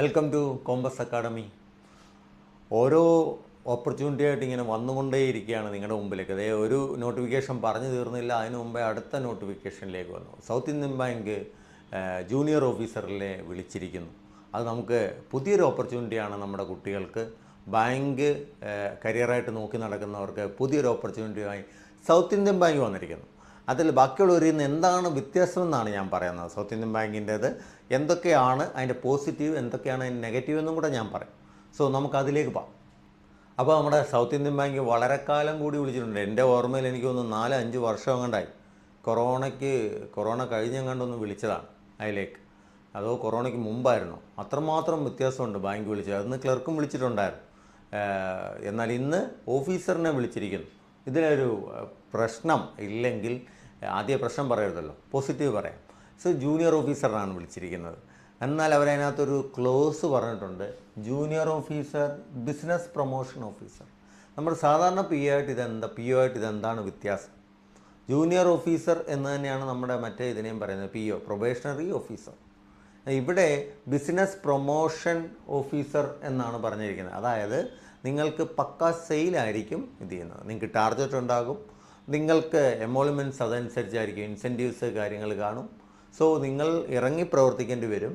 Welcome to Compass Academy. ഓരോ opportunity ആയിട്ട് ഇങ്ങനെ വന്നുകൊണ്ടേയിരിക്കുകയാണ് നിങ്ങളുടെ മുമ്പിലേക്ക്. അതേ ഒരു നോട്ടിഫിക്കേഷൻ പറഞ്ഞു തീർന്നില്ല, അതിന് മുമ്പേ അടുത്ത നോട്ടിഫിക്കേഷനിലേക്ക് വന്നു. സൗത്ത് ഇന്ത്യൻ ബാങ്ക് ജൂനിയർ ഓഫീസറിലെ വിളിച്ചിരിക്കുന്നു. അത് നമുക്ക് പുതിയൊരു ഓപ്പർച്യൂണിറ്റിയാണ്. നമ്മുടെ കുട്ടികൾക്ക് ബാങ്ക് കരിയറായിട്ട് നോക്കി നടക്കുന്നവർക്ക് പുതിയൊരു ഓപ്പർച്യൂണിറ്റിയായി സൗത്ത് ഇന്ത്യൻ ബാങ്ക് വന്നിരിക്കുന്നു. അതിൽ ബാക്കിയുള്ളവരിൽ നിന്ന് എന്താണ് വ്യത്യാസം എന്നാണ് ഞാൻ പറയുന്നത്. സൗത്ത് ഇന്ത്യൻ ബാങ്കിൻ്റേത് എന്തൊക്കെയാണ് അതിൻ്റെ പോസിറ്റീവ്, എന്തൊക്കെയാണ് അതിൻ്റെ നെഗറ്റീവ് എന്നും കൂടെ ഞാൻ പറയും. സോ നമുക്കതിലേക്ക് പോകാം. അപ്പോൾ നമ്മുടെ സൗത്ത് ഇന്ത്യൻ ബാങ്ക് വളരെ കാലം കൂടി വിളിച്ചിട്ടുണ്ട്. എൻ്റെ ഓർമ്മയിൽ എനിക്ക് തോന്നുന്നു 4-5 വർഷം അങ്ങണ്ടായി. കൊറോണ കഴിഞ്ഞെങ്ങാണ്ടൊന്ന് വിളിച്ചതാണ് അതിലേക്ക്. അതോ കൊറോണയ്ക്ക് മുമ്പായിരുന്നു. അത്രമാത്രം വ്യത്യാസമുണ്ട് ബാങ്ക് വിളിച്ചത്. അന്ന് ക്ലർക്കും വിളിച്ചിട്ടുണ്ടായിരുന്നു. എന്നാൽ ഇന്ന് ഓഫീസറിനെ വിളിച്ചിരിക്കുന്നു. ഇതിലൊരു പ്രശ്നം ഇല്ലെങ്കിൽ ആദ്യ പ്രശ്നം പറയരുതല്ലോ, പോസിറ്റീവ് പറയാം. സോ ജൂനിയർ ഓഫീസറാണ് വിളിച്ചിരിക്കുന്നത്. എന്നാൽ അവരതിനകത്തൊരു ക്ലോസ് പറഞ്ഞിട്ടുണ്ട്, junior officer business promotion officer. നമ്മൾ സാധാരണ പി ഒ ആയിട്ട് ഇതെന്താണ് വ്യത്യാസം? ജൂനിയർ ഓഫീസർ എന്ന് തന്നെയാണ് നമ്മുടെ മറ്റേ ഇതിനെയും പറയുന്നത്, പി ഒ പ്രൊബേഷണറി ഓഫീസർ. ഇവിടെ ബിസിനസ് പ്രൊമോഷൻ ഓഫീസർ എന്നാണ് പറഞ്ഞിരിക്കുന്നത്. അതായത് നിങ്ങൾക്ക് പക്ക സെയിലായിരിക്കും ഇത് ചെയ്യുന്നത്. നിങ്ങൾക്ക് ടാർഗറ്റ് ഉണ്ടാകും, നിങ്ങൾക്ക് എമോൾമെൻറ്റ്സ് അതനുസരിച്ചായിരിക്കും, ഇൻസെൻറ്റീവ്സ് കാര്യങ്ങൾ കാണും. സോ നിങ്ങൾ ഇറങ്ങി പ്രവർത്തിക്കേണ്ടി വരും.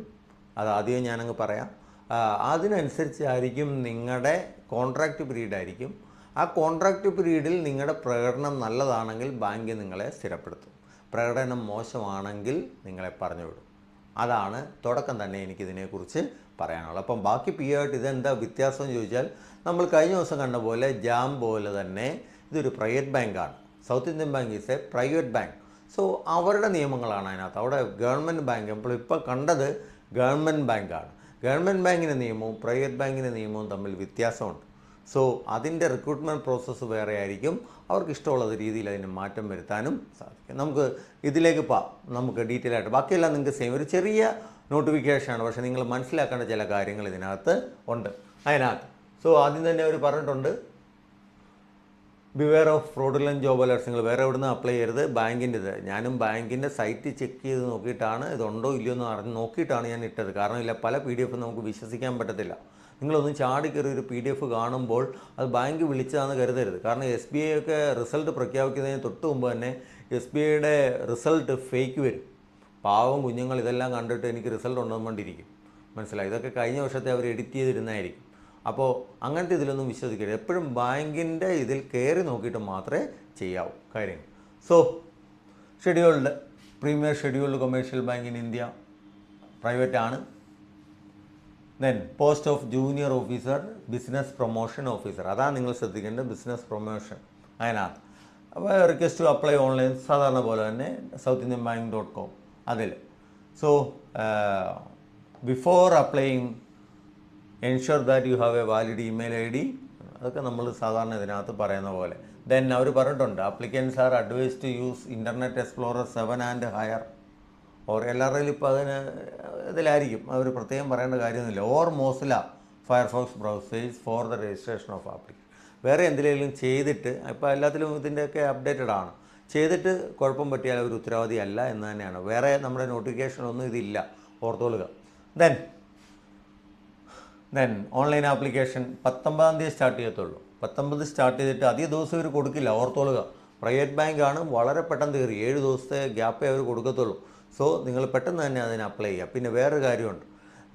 അത് ആദ്യം ഞാനങ്ങ് പറയാം. അതിനനുസരിച്ചായിരിക്കും നിങ്ങളുടെ കോൺട്രാക്റ്റ് പീരീഡ് ആയിരിക്കും. ആ കോൺട്രാക്റ്റ് പീരീഡിൽ നിങ്ങളുടെ പ്രകടനം നല്ലതാണെങ്കിൽ ബാങ്ക് നിങ്ങളെ സ്ഥിരപ്പെടുത്തും. പ്രകടനം മോശമാണെങ്കിൽ നിങ്ങളെ പറഞ്ഞു വിടും. അതാണ് തുടക്കം തന്നെ എനിക്കിതിനെക്കുറിച്ച് പറയാനുള്ളത്. അപ്പം ബാക്കി പി ആയിട്ട് ഇതെന്താ വ്യത്യാസം എന്ന് ചോദിച്ചാൽ, നമ്മൾ കഴിഞ്ഞ ദിവസം കണ്ട പോലെ ജാം പോലെ തന്നെ ഇതൊരു പ്രൈവറ്റ് ബാങ്കാണ്. South Indian bank is A private bank. So അവരുടെ നിയമങ്ങളാണ് അതിനകത്ത്. അവിടെ ഗവൺമെൻറ് ബാങ്ക് ഇപ്പോൾ കണ്ടത് ഗവൺമെൻറ് ബാങ്കാണ്. ഗവൺമെൻറ് ബാങ്കിൻ്റെ നിയമവും പ്രൈവറ്റ് ബാങ്കിൻ്റെ നിയമവും തമ്മിൽ വ്യത്യാസമുണ്ട്. സോ അതിൻ്റെ റിക്രൂട്ട്മെൻറ്റ് പ്രോസസ്സ് വേറെ ആയിരിക്കും. അവർക്ക് ഇഷ്ടമുള്ള രീതിയിൽ അതിന് മാറ്റം വരുത്താനും സാധിക്കും. നമുക്ക് ഇതിലേക്ക് നമുക്ക് ഡീറ്റെയിൽ ആയിട്ട് ബാക്കിയെല്ലാം നിങ്ങൾക്ക് സെയിം ഒരു ചെറിയ നോട്ടിഫിക്കേഷനാണ്, പക്ഷേ നിങ്ങൾ മനസ്സിലാക്കേണ്ട ചില കാര്യങ്ങൾ ഇതിനകത്ത് ഉണ്ട് അതിനകത്ത്. സോ ആദ്യം തന്നെ അവർ പറഞ്ഞിട്ടുണ്ട്, beware of fraudulent job alerts. നിങ്ങൾ വേറെ എവിടെ നിന്ന് അപ്ലൈ ചെയ്യരുത്. ബാങ്കിൻ്റെത് ഞാനും ബാങ്കിൻ്റെ സൈറ്റ് ചെക്ക് ചെയ്ത് നോക്കിയിട്ടാണ്, ഇതുണ്ടോ ഇല്ലയോ എന്ന് നോക്കിയിട്ടാണ് ഞാൻ ഇട്ടത്. കാരണം ഇല്ല, പല PDF നമുക്ക് വിശ്വസിക്കാൻ പറ്റത്തില്ല. നിങ്ങളൊന്നും ചാടിക്കയറി ഒരു PDF കാണുമ്പോൾ അത് ബാങ്ക് വിളിച്ചതാണെന്ന് കരുതരുത്. കാരണം SBI ഒക്കെ റിസൾട്ട് പ്രഖ്യാപിക്കുന്നതിന് തൊട്ട് മുമ്പ് തന്നെ SBIയുടെ റിസൾട്ട് ഫേക്ക് വരും. പാവം കുഞ്ഞുങ്ങൾ ഇതെല്ലാം കണ്ടിട്ട് എനിക്ക് റിസൾട്ട് ഉണ്ടെന്ന് കൊണ്ടിരിക്കും. മനസ്സിലായി? ഇതൊക്കെ കഴിഞ്ഞ വർഷത്തെ അവർ എഡിറ്റ് ചെയ്തിരുന്നതായിരിക്കും. അപ്പോൾ അങ്ങനത്തെ ഇതിലൊന്നും വിശ്വസിക്കരുത്. എപ്പോഴും ബാങ്കിൻ്റെ ഇതിൽ കയറി നോക്കിയിട്ട് മാത്രമേ ചെയ്യാവൂ കാര്യങ്ങൾ. So premier scheduled commercial bank in India, private ആണ്. Then post of junior officer business promotion officer, അതാണ് നിങ്ങൾ ശ്രദ്ധിക്കേണ്ടത്. ബിസിനസ് പ്രൊമോഷൻ അതിനകത്ത്. അപ്പോൾ റിക്വസ്റ്റ് ടു അപ്ലൈ ഓൺലൈൻ സാധാരണ പോലെ തന്നെ southindianbank.com അതിൽ. So before applying ensure that you have A valid email ID. അതൊക്കെ നമ്മൾ സാധാരണ ഇതിനകത്ത് പറയുന്ന പോലെ. ദെൻ അവർ പറഞ്ഞിട്ടുണ്ട്, applicants are advise to use Internet Explorer 7 and higher or എല്ലാവരുടെയും ഇപ്പോൾ ഇതിലായിരിക്കും. അവർ പ്രത്യേകം പറയേണ്ട കാര്യമൊന്നുമില്ല. Or Mozilla Firefox browsers for the registration of application. വേറെ എന്തെങ്കിലും ചെയ്തിട്ട്, ഇപ്പോൾ എല്ലാത്തിലും ഇതിൻ്റെയൊക്കെ അപ്ഡേറ്റഡ് ആണ്, ചെയ്തിട്ട് കുഴപ്പം പറ്റിയാൽ അവർ ഉത്തരവാദി അല്ല എന്ന് തന്നെയാണ്. വേറെ നമ്മുടെ നോട്ടിഫിക്കേഷനൊന്നും ഇതില്ല, ഓർത്തോളുക. ദെൻ ഓൺലൈൻ ആപ്ലിക്കേഷൻ 19-ാം തീയതി സ്റ്റാർട്ട് ചെയ്യത്തുള്ളൂ. 19 സ്റ്റാർട്ട് ചെയ്തിട്ട് അധിക ദിവസം ഇവർ കൊടുക്കില്ല, ഓർത്തോളുക. പ്രൈവറ്റ് ബാങ്കാണ്, വളരെ പെട്ടെന്ന് കയറി 7 ദിവസത്തെ ഗ്യാപ്പേ അവർ കൊടുക്കത്തുള്ളൂ. സോ നിങ്ങൾ പെട്ടെന്ന് തന്നെ അതിന് അപ്ലൈ ചെയ്യുക. പിന്നെ വേറൊരു കാര്യമുണ്ട്,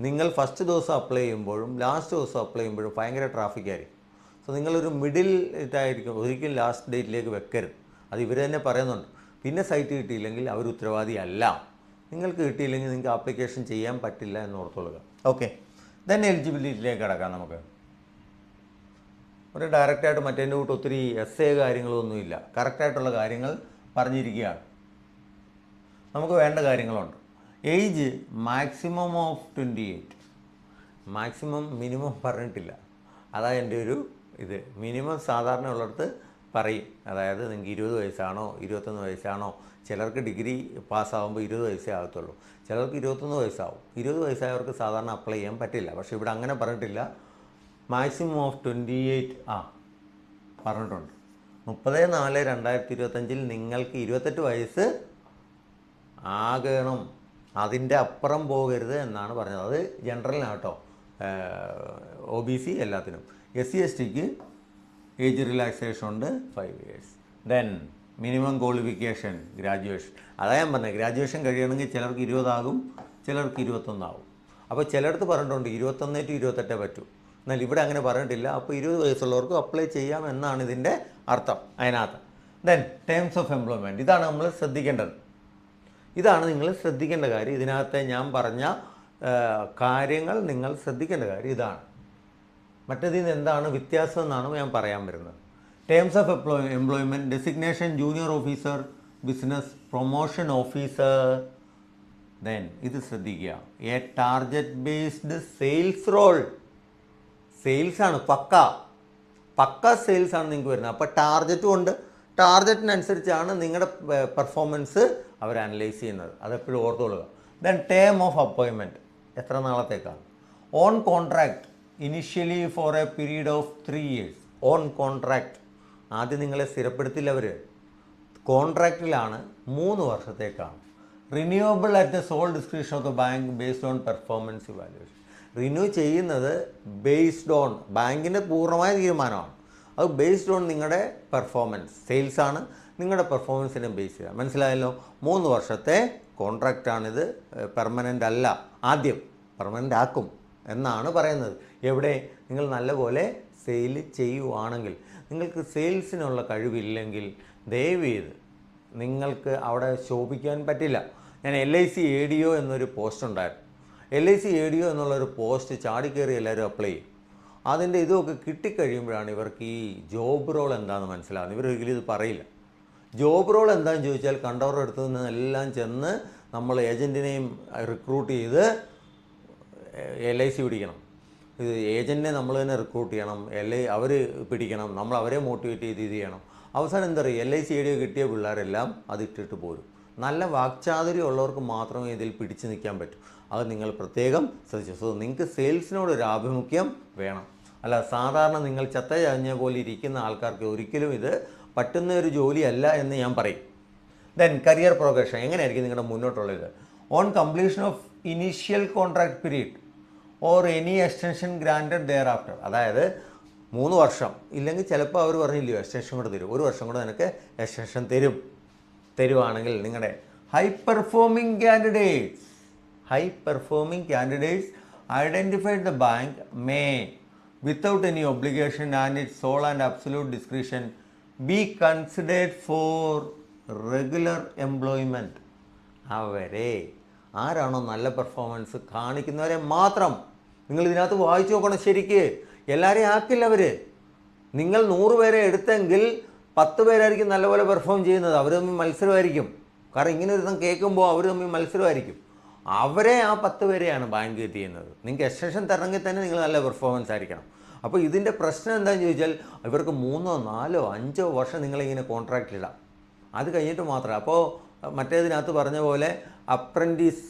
നിങ്ങൾ ഫസ്റ്റ് ദിവസം അപ്ലൈ ചെയ്യുമ്പോഴും ലാസ്റ്റ് ദിവസം അപ്ലൈ ചെയ്യുമ്പോഴും ഭയങ്കര ട്രാഫിക് ആയിരിക്കും. സോ നിങ്ങളൊരു മിഡിൽ ഇതായിരിക്കും, ഒരിക്കലും ലാസ്റ്റ് ഡേറ്റിലേക്ക് വെക്കരുത്. അത് ഇവർ തന്നെ പറയുന്നുണ്ട്. പിന്നെ സൈറ്റ് കിട്ടിയില്ലെങ്കിൽ അവർ ഉത്തരവാദി അല്ല. നിങ്ങൾക്ക് കിട്ടിയില്ലെങ്കിൽ നിങ്ങൾക്ക് ആപ്ലിക്കേഷൻ ചെയ്യാൻ പറ്റില്ല എന്ന് ഓർത്തോളുക. ഓക്കെ, ദെൻ എലിജിബിലിറ്റിയിലേക്ക് കിടക്കാം. നമുക്ക് ഒരു ഡയറക്റ്റായിട്ട് മറ്റേൻ്റെ കൂട്ട് ഒത്തിരി essay കാര്യങ്ങളൊന്നുമില്ല, കറക്റ്റായിട്ടുള്ള കാര്യങ്ങൾ പറഞ്ഞിരിക്കുകയാണ്. നമുക്ക് വേണ്ട കാര്യങ്ങളുണ്ട്. Age maximum of 28. Maximum minimum പറഞ്ഞിട്ടില്ല. അതാണ് എൻ്റെ ഒരു ഇത്. മിനിമം സാധാരണ ഉള്ളിടത്ത് പറയും. അതായത് നിങ്ങൾക്ക് 20 വയസ്സാണോ 21 വയസ്സാണോ. ചിലർക്ക് ഡിഗ്രി പാസ്സാകുമ്പോൾ 20 വയസ്സേ ആകത്തുള്ളൂ, ചിലർക്ക് 21 വയസ്സാവും. 20 വയസ്സായവർക്ക് സാധാരണ അപ്ലൈ ചെയ്യാൻ പറ്റില്ല. പക്ഷേ ഇവിടെ അങ്ങനെ പറഞ്ഞിട്ടില്ല. മാക്സിമം ഓഫ് 28 പറഞ്ഞിട്ടുണ്ട്. 30/4/2025 നിങ്ങൾക്ക് 28 വയസ്സ് ആകണം, അതിൻ്റെ അപ്പുറം പോകരുത് എന്നാണ് പറഞ്ഞത്. അത് ജനറലിനാണ് കേട്ടോ. OBC എല്ലാത്തിനും. SC/STക്ക് ഏജ് റിലാക്സേഷൻ ഉണ്ട് 5 years. Then minimum qualification graduation. അതാ ഞാൻ പറഞ്ഞത്, ഗ്രാജുവേഷൻ കഴിയണമെങ്കിൽ ചിലർക്ക് 20 ആകും, ചിലർക്ക് 21 ആകും. അപ്പോൾ ചിലയിടത്ത് പറഞ്ഞിട്ടുണ്ട് 21 to 28 പറ്റൂ. എന്നാൽ ഇവിടെ അങ്ങനെ പറഞ്ഞിട്ടില്ല. അപ്പോൾ 20 വയസ്സുള്ളവർക്ക് അപ്ലൈ ചെയ്യാം എന്നാണ് ഇതിൻ്റെ അർത്ഥം അതിനകത്ത്. ദെൻ ടേംസ് ഓഫ് എംപ്ലോയ്മെൻറ്റ്, ഇതാണ് നമ്മൾ ശ്രദ്ധിക്കേണ്ടത്. ഇതാണ് നിങ്ങൾ ശ്രദ്ധിക്കേണ്ട കാര്യം. ഇതിനകത്തെ ഞാൻ പറഞ്ഞ കാര്യങ്ങൾ നിങ്ങൾ ശ്രദ്ധിക്കേണ്ട കാര്യം ഇതാണ്. മറ്റേതിൽ നിന്ന് എന്താണ് വ്യത്യാസം എന്നാണ് ഞാൻ പറയാൻ വരുന്നത്. Terms of employment, designation junior officer, business promotion officer. Then ഇത് ശ്രദ്ധിക്കുക, a target based sales role. സെയിൽസാണ്, പക്ക സെയിൽസാണ് നിങ്ങൾക്ക് വരുന്നത്. അപ്പോൾ ടാർഗറ്റും ഉണ്ട്. ടാർഗറ്റിനനുസരിച്ചാണ് നിങ്ങളുടെ പെർഫോമൻസ് അവർ അനലൈസ് ചെയ്യുന്നത്. അതെപ്പോഴും ഓർത്തോളുക. ദെൻ ടേം ഓഫ് അപ്പോയിൻമെൻറ്റ്, എത്ര നാളത്തേക്കാണ്. On contract, initially for a period of 3 years. On contract, ആദ്യം നിങ്ങളെ സ്ഥിരപ്പെടുത്തില്ല അവർ, കോൺട്രാക്റ്റിലാണ്, 3 വർഷത്തേക്കാണ്. Renewable at the sole description of the bank based on performance evaluation. Renew ചെയ്യുന്നത് ബേസ്ഡ് ഓൺ ബാങ്കിൻ്റെ പൂർണ്ണമായ തീരുമാനമാണ്. അത് ബേസ്ഡ് ഓൺ നിങ്ങളുടെ പെർഫോമൻസ്. സെയിൽസാണ്, നിങ്ങളുടെ പെർഫോമൻസിനെ ബേസ് ചെയ്യുക. മനസ്സിലായല്ലോ? 3 വർഷത്തെ കോൺട്രാക്റ്റാണിത്, പെർമനൻ്റ് അല്ല. ആദ്യം പെർമനൻ്റ് ആക്കും എന്നാണ് പറയുന്നത്. എവിടെ? നിങ്ങൾ നല്ലപോലെ സെയിൽ ചെയ്യുവാണെങ്കിൽ. നിങ്ങൾക്ക് സെയിൽസിനുള്ള കഴിവില്ലെങ്കിൽ ദയവ് ചെയ്ത് നിങ്ങൾക്ക് അവിടെ ശോഭിക്കാൻ പറ്റില്ല. ഞാൻ LIC ADO എന്നൊരു പോസ്റ്റ് ഉണ്ടായിരുന്നു. LIC ADO എന്നുള്ളൊരു പോസ്റ്റ് ചാടിക്കയറി എല്ലാവരും അപ്ലൈ ചെയ്യും. അതിൻ്റെ ഇതൊക്കെ കിട്ടിക്കഴിയുമ്പോഴാണ് ഇവർക്ക് ഈ ജോബ് റോൾ എന്താണെന്ന് മനസ്സിലാകുന്നത്. ഇവരൊരിക്കലും ഇത് പറയില്ല. ജോബ് റോൾ എന്താണെന്ന് ചോദിച്ചാൽ കണ്ടവരുടെ അടുത്ത് നിന്ന് എല്ലാം ചെന്ന് നമ്മൾ ഏജൻറ്റിനെയും റിക്രൂട്ട് ചെയ്ത് LIC പിടിക്കണം. ഇത് ഏജൻറ്റിനെ നമ്മൾ തന്നെ റിക്രൂട്ട് ചെയ്യണം, അവർ പിടിക്കണം, നമ്മൾ അവരെ മോട്ടിവേറ്റ് ചെയ്ത് ഇത് ചെയ്യണം. അവസാനം എന്താ പറയുക, LIC ADO കിട്ടിയ പിള്ളേരെല്ലാം അത് ഇട്ടിട്ട് പോരും. നല്ല വാക്ചാതുര്യം ഉള്ളവർക്ക് മാത്രമേ ഇതിൽ പിടിച്ചു നിൽക്കാൻ പറ്റൂ. അത് നിങ്ങൾ പ്രത്യേകം ശ്രദ്ധിച്ചു. സോ നിങ്ങൾക്ക് സെയിൽസിനോടൊരു ആഭിമുഖ്യം വേണം. അല്ല സാധാരണ നിങ്ങൾ ചത്ത ചതഞ്ഞ പോലെ ഇരിക്കുന്ന ആൾക്കാർക്ക് ഒരിക്കലും ഇത് പറ്റുന്ന ഒരു ജോലിയല്ല എന്ന് ഞാൻ പറയും. ദെൻ കരിയർ പ്രോഗ്രഷൻ എങ്ങനെയായിരിക്കും നിങ്ങളുടെ മുന്നോട്ടുള്ളത്. On completion of initial contract period or any extension granted thereafter. അതായത് 3 വർഷം ഇല്ലെങ്കിൽ ചിലപ്പോൾ അവർ പറഞ്ഞില്ലയോ എക്സ്റ്റൻഷൻ കൂടെ തരും, 1 വർഷം കൂടെ നിനക്ക് എക്സ്റ്റൻഷൻ തരുവാണെങ്കിൽ നിങ്ങളുടെ high performing candidates identified the bank may without any obligation and it sole and absolute description be considered for regular employment. അവരെ ആരാണോ നല്ല പെർഫോമൻസ് കാണിക്കുന്നവരെ മാത്രം. നിങ്ങൾ ഇതിനകത്ത് വായിച്ചു നോക്കണം ശരിക്ക്. എല്ലാവരെയും ആക്കില്ല അവർ. നിങ്ങൾ 100 പേരെ എടുത്തെങ്കിൽ 10 പേരായിരിക്കും നല്ലപോലെ പെർഫോം ചെയ്യുന്നത്. അവർ തമ്മിൽ മത്സരമായിരിക്കും. കാരണം ഇങ്ങനെ ഒരു കേൾക്കുമ്പോൾ അവർ തമ്മിൽ മത്സരമായിരിക്കും. അവരെ ആ 10 പേരെയാണ് ബാങ്ക് ചെയ്യുന്നത്. നിങ്ങൾക്ക് എക്സ്റ്റൻഷൻ തരണമെങ്കിൽ തന്നെ നിങ്ങൾ നല്ല പെർഫോമൻസ് ആയിരിക്കണം. അപ്പോൾ ഇതിൻ്റെ പ്രശ്നം എന്താണെന്ന് ചോദിച്ചാൽ ഇവർക്ക് 3, 4, 5 വർഷം നിങ്ങളിങ്ങനെ കോൺട്രാക്റ്റിലിടാം. അത് കഴിഞ്ഞിട്ട് മാത്രം. അപ്പോൾ മറ്റേതിനകത്ത് പറഞ്ഞ പോലെ അപ്രൻറ്റീസ്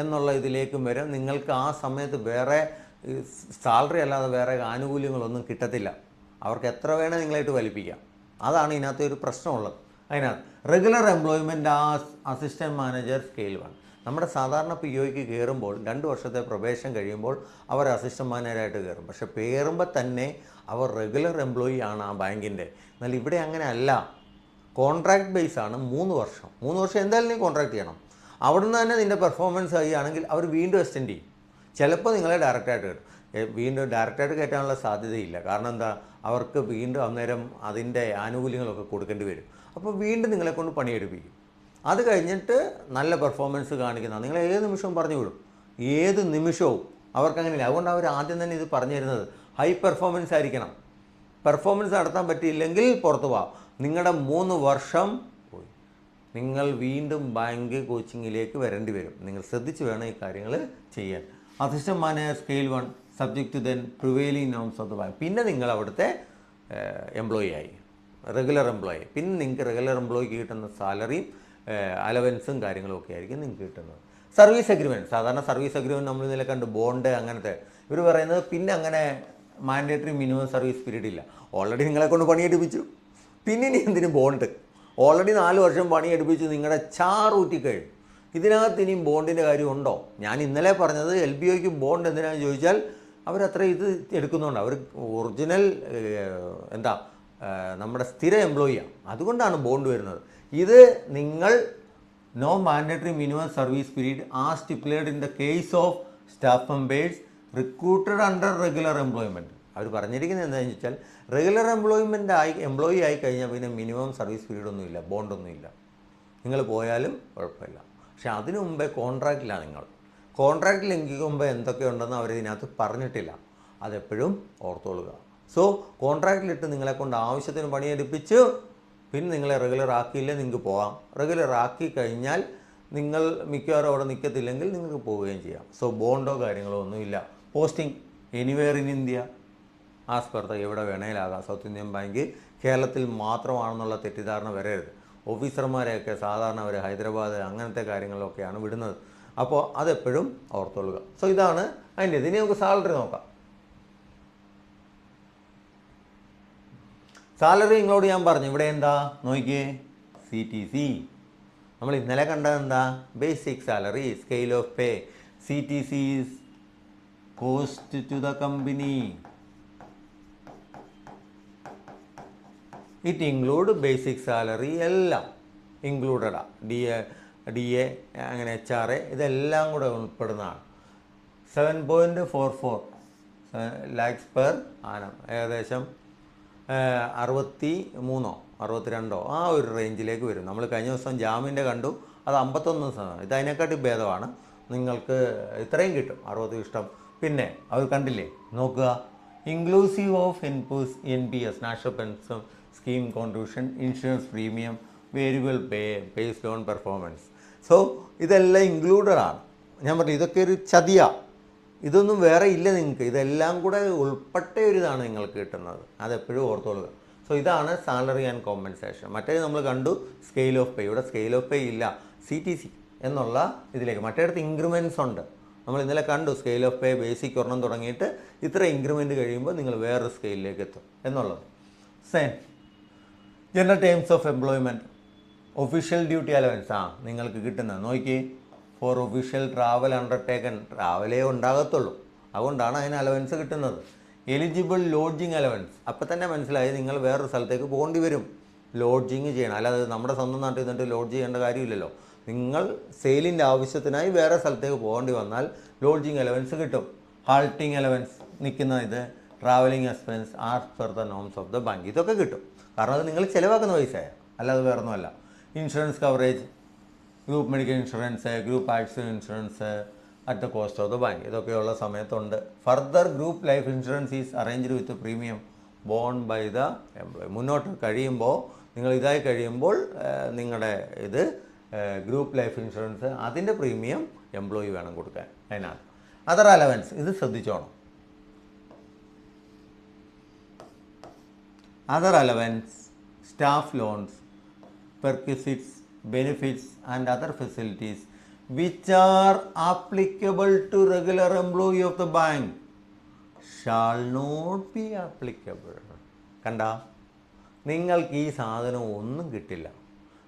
എന്നുള്ള ഇതിലേക്കും വരും. നിങ്ങൾക്ക് ആ സമയത്ത് വേറെ സാലറി അല്ലാതെ വേറെ ആനുകൂല്യങ്ങളൊന്നും കിട്ടത്തില്ല. അവർക്ക് എത്ര വേണേൽ നിങ്ങളായിട്ട് വലിപ്പിക്കാം. അതാണ് ഇതിനകത്ത് ഒരു പ്രശ്നമുള്ളത്. അതിനകത്ത് regular employment assistant manager scale 1. നമ്മുടെ സാധാരണ POയ്ക്ക് കയറുമ്പോൾ 2 വർഷത്തെ പ്രൊബേഷൻ കഴിയുമ്പോൾ അവർ അസിസ്റ്റൻറ്റ് മാനേജറായിട്ട് കയറും. പക്ഷേ കയറുമ്പോൾ തന്നെ അവർ റെഗുലർ എംപ്ലോയി ആണ് ആ ബാങ്കിൻ്റെ. എന്നാൽ ഇവിടെ അങ്ങനെ അല്ല. കോൺട്രാക്ട് ബേസാണ്. 3 വർഷം എന്തായാലും നീ കോൺട്രാക്ട് ചെയ്യണം. അവിടുന്ന് തന്നെ നിൻ്റെ പെർഫോമൻസ് ആണെങ്കിൽ അവർ വീണ്ടും എക്സ്റ്റെൻഡ് ചെയ്യും. ചിലപ്പോൾ നിങ്ങളെ ഡയറക്റ്റായിട്ട് കയറ്റും. വീണ്ടും ഡയറക്റ്റായിട്ട് കയറ്റാനുള്ള സാധ്യതയില്ല. കാരണം എന്താ, അവർക്ക് വീണ്ടും അന്നേരം അതിൻ്റെ ആനുകൂല്യങ്ങളൊക്കെ കൊടുക്കേണ്ടി വരും. അപ്പോൾ വീണ്ടും നിങ്ങളെ കൊണ്ട് പണിയെടുപ്പിക്കും. അത് കഴിഞ്ഞിട്ട് നല്ല പെർഫോമൻസ് കാണിക്കുന്ന നിങ്ങൾ ഏത് നിമിഷവും പറഞ്ഞു വിടും. ഏത് നിമിഷവും അവർക്കങ്ങനെയില്ല. അതുകൊണ്ട് അവർ ആദ്യം തന്നെ ഇത് പറഞ്ഞു തരുന്നത് ഹൈ പെർഫോമൻസ് ആയിരിക്കണം. പെർഫോമൻസ് നടത്താൻ പറ്റിയില്ലെങ്കിൽ പുറത്തു പോവാം. നിങ്ങളുടെ 3 വർഷം പോയി. നിങ്ങൾ വീണ്ടും ബാങ്ക് കോച്ചിങ്ങിലേക്ക് വരേണ്ടി വരും. നിങ്ങൾ ശ്രദ്ധിച്ച് വേണം ഈ കാര്യങ്ങൾ ചെയ്യാൻ. Assistant manager scale 1 subject two then prevailing norms of the bank. പിന്നെ നിങ്ങൾ അവിടുത്തെ എംപ്ലോയി ആയി, റെഗുലർ എംപ്ലോയി. പിന്നെ നിങ്ങൾക്ക് റെഗുലർ എംപ്ലോയിക്ക് കിട്ടുന്ന സാലറിയും അലവൻസും കാര്യങ്ങളും ഒക്കെ ആയിരിക്കും നിങ്ങൾക്ക് കിട്ടുന്നത്. സർവീസ് അഗ്രിമെൻറ്റ്, സാധാരണ സർവീസ് അഗ്രിമെൻറ്റ് നമ്മൾ ഇതിലെ കണ്ട് ബോണ്ട് അങ്ങനത്തെ. ഇവർ പറയുന്നത് പിന്നെ അങ്ങനെ മാൻഡേറ്ററി മിനിമം സർവീസ് പീരീഡ് ഇല്ല. ഓൾറെഡി നിങ്ങളെ കൊണ്ട് പണിയെടുപ്പിച്ചു, പിന്നെ ഇനി എന്തിനു ബോണ്ട്? ഓൾറെഡി 4 വർഷം പണിയെടുപ്പിച്ച് നിങ്ങളുടെ ചാറൂറ്റിക്കഴിഞ്ഞു. ഇതിനകത്ത് ഇനിയും ബോണ്ടിൻ്റെ കാര്യം ഉണ്ടോ? ഞാൻ ഇന്നലെ പറഞ്ഞത് LBOയ്ക്ക് ബോണ്ട് എന്തിനാണെന്ന് ചോദിച്ചാൽ അവരത്ര ഇത് എടുക്കുന്നുണ്ട്. അവർ ഒറിജിനൽ എന്താ നമ്മുടെ സ്ഥിര എംപ്ലോയിയാണ്. അതുകൊണ്ടാണ് ബോണ്ട് വരുന്നത്. ഇത് നിങ്ങൾ no mandatory minimum service period are stipulated in the case of staff members recruited under regular employment. അവർ പറഞ്ഞിരിക്കുന്നത് എന്താണെന്ന് വെച്ചാൽ റെഗുലർ എംപ്ലോയി ആയി കഴിഞ്ഞാൽ പിന്നെ മിനിമം സർവീസ് പീരീഡ് ഒന്നുമില്ല, ബോണ്ടൊന്നുമില്ല, നിങ്ങൾ പോയാലും കുഴപ്പമില്ല. പക്ഷേ അതിനു മുമ്പേ കോൺട്രാക്റ്റിലാണ് നിങ്ങൾ. കോൺട്രാക്റ്റ് ലംഘിക്കുമ്പോൾ എന്തൊക്കെയുണ്ടെന്ന് അവരിതിനകത്ത് പറഞ്ഞിട്ടില്ല. അതെപ്പോഴും ഓർത്തോളുക. സോ കോൺട്രാക്റ്റിലിട്ട് നിങ്ങളെ കൊണ്ട് ആവശ്യത്തിന് പണിയെടുപ്പിച്ച് പിന്നെ നിങ്ങളെ റെഗുലർ ആക്കിയില്ലേ നിങ്ങൾക്ക് പോകാം. റെഗുലർ ആക്കി കഴിഞ്ഞാൽ നിങ്ങൾ മിക്കവാറും അവിടെ നിൽക്കത്തില്ലെങ്കിൽ നിങ്ങൾക്ക് പോവുകയും ചെയ്യാം. സോ ബോണ്ടോ കാര്യങ്ങളോ ഒന്നുമില്ല. Posting anywhere in India as per എവിടെ വേണേലാകാം. സൗത്ത് ഇന്ത്യൻ ബാങ്ക് കേരളത്തിൽ മാത്രമാണെന്നുള്ള തെറ്റിദ്ധാരണ വരരുത്. ഓഫീസർമാരെയൊക്കെ സാധാരണ അവർ ഹൈദരാബാദ് അങ്ങനത്തെ കാര്യങ്ങളിലൊക്കെയാണ് വിടുന്നത്. അപ്പോൾ അതെപ്പോഴും ഓർത്തോളുക. സോ ഇതാണ് അതിൻ്റെ. ഇനി നമുക്ക് സാലറി നോക്കാം. സാലറി നിങ്ങളോട് ഞാൻ പറഞ്ഞു. ഇവിടെ എന്താ നോക്കിയേ, CTC. നമ്മൾ ഇന്നലെ കണ്ടത് എന്താ, basic salary, scale of pay. CTC is cost to the company. It include basic salary, എല്ലാം ഇൻക്ലൂഡഡാണ്. DA അങ്ങനെ HRA ഇതെല്ലാം കൂടെ ഉൾപ്പെടുന്നതാണ്. 7.44 lakhs പെർ ആനം, ഏകദേശം 63 62 ആ ഒരു റേഞ്ചിലേക്ക് വരും. നമ്മൾ കഴിഞ്ഞ ദിവസം ജാമിൻ്റെ കണ്ടു, അത് 51%. ഇത് അതിനെക്കാട്ടി ഭേദമാണ്. നിങ്ങൾക്ക് ഇത്രയും കിട്ടും, 60 ഇഷ്ടം. പിന്നെ അവർ കണ്ടില്ലേ, നോക്കുക, inclusive of NPS national pension scheme contribution, insurance premium, variable pay based on performance. So ഇതെല്ലാം ഇൻക്ലൂഡഡാണ്. ഞാൻ പറഞ്ഞു ഇതൊക്കെ ഒരു ചതിയാണ്, ഇതൊന്നും വേറെ ഇല്ല നിങ്ങൾക്ക്. ഇതെല്ലാം കൂടെ ഉൾപ്പെട്ട ഒരു ഇതാണ് നിങ്ങൾക്ക് കിട്ടുന്നത്. അതെപ്പോഴും ഓർത്തോളുക. സോ ഇതാണ് സാലറി ആൻഡ് കോമ്പൻസേഷൻ. മറ്റേത് നമ്മൾ കണ്ടു സ്കെയിൽ ഓഫ് പേ. ഇവിടെ സ്കെയിൽ ഓഫ് പേ ഇല്ല, CTC എന്നുള്ള ഇതിലേക്ക്. മറ്റേടത്ത് ഇൻക്രിമെൻറ്റ്സ് ഉണ്ട്. നമ്മൾ ഇന്നലെ കണ്ടു സ്കെയിൽ ഓഫ് പേ ബേസിക് ഒരെണ്ണം തുടങ്ങിയിട്ട് ഇത്ര ഇൻക്രിമെൻറ്റ് കഴിയുമ്പോൾ നിങ്ങൾ വേറൊരു സ്കെയിലിലേക്ക് എത്തും എന്നുള്ളത്. Same general terms of employment. Official duty allowance നിങ്ങൾക്ക് കിട്ടുന്നത് നോക്കി. ഫോർ ഒഫീഷ്യൽ ട്രാവൽ അണ്ടർടേക്കൻ, ട്രാവലേ ഉണ്ടാകത്തുള്ളൂ, അതുകൊണ്ടാണ് അതിന് അലവൻസ് കിട്ടുന്നത്. Eligible lodging allowance. അപ്പം തന്നെ മനസ്സിലായി നിങ്ങൾ വേറൊരു സ്ഥലത്തേക്ക് പോകേണ്ടി വരും, ലോഡ്ജിങ് ചെയ്യണം. അല്ലാതെ നമ്മുടെ സ്വന്തം നാട്ടിൽ നിന്നിട്ട് ലോഡ്ജ് ചെയ്യേണ്ട കാര്യമില്ലല്ലോ. നിങ്ങൾ സെയിലിൻ്റെ ആവശ്യത്തിനായി വേറെ സ്ഥലത്തേക്ക് പോകേണ്ടി വന്നാൽ ലോഡ്ജിങ് അലവൻസ് കിട്ടും. ഹാൾട്ടിങ് അലവൻസ്, നിൽക്കുന്ന ഇത്, travelling expense as per the norms of the bank, ഇതൊക്കെ കിട്ടും. കാരണം അത് നിങ്ങൾ ചിലവാക്കുന്ന പൈസയാണ്, അല്ലാതെ വേറെ ഒന്നുമല്ല. Insurance coverage, group medical insurance, group accident insurance at the cost of the bank, ഇതൊക്കെയുള്ള സമയത്തുണ്ട്. Further group life insurance is arranged with premium borne by the employee. മുന്നോട്ട് കഴിയുമ്പോൾ നിങ്ങൾ ഇതായി കഴിയുമ്പോൾ നിങ്ങളുടെ ഇത് ഗ്രൂപ്പ് ലൈഫ് ഇൻഷുറൻസ് അതിൻ്റെ പ്രീമിയം എംപ്ലോയി വേണം കൊടുക്കാൻ. അതിനാണ് അതർ അലവൻസ്. ഇത് ശ്രദ്ധിച്ചോണം. Other allowance, staff loans, perquisites, benefits and other facilities which are applicable to regular employee of the bank shall not be applicable. കണ്ട, നിങ്ങൾക്ക് ഈ സാധനം ഒന്നും കിട്ടില്ല.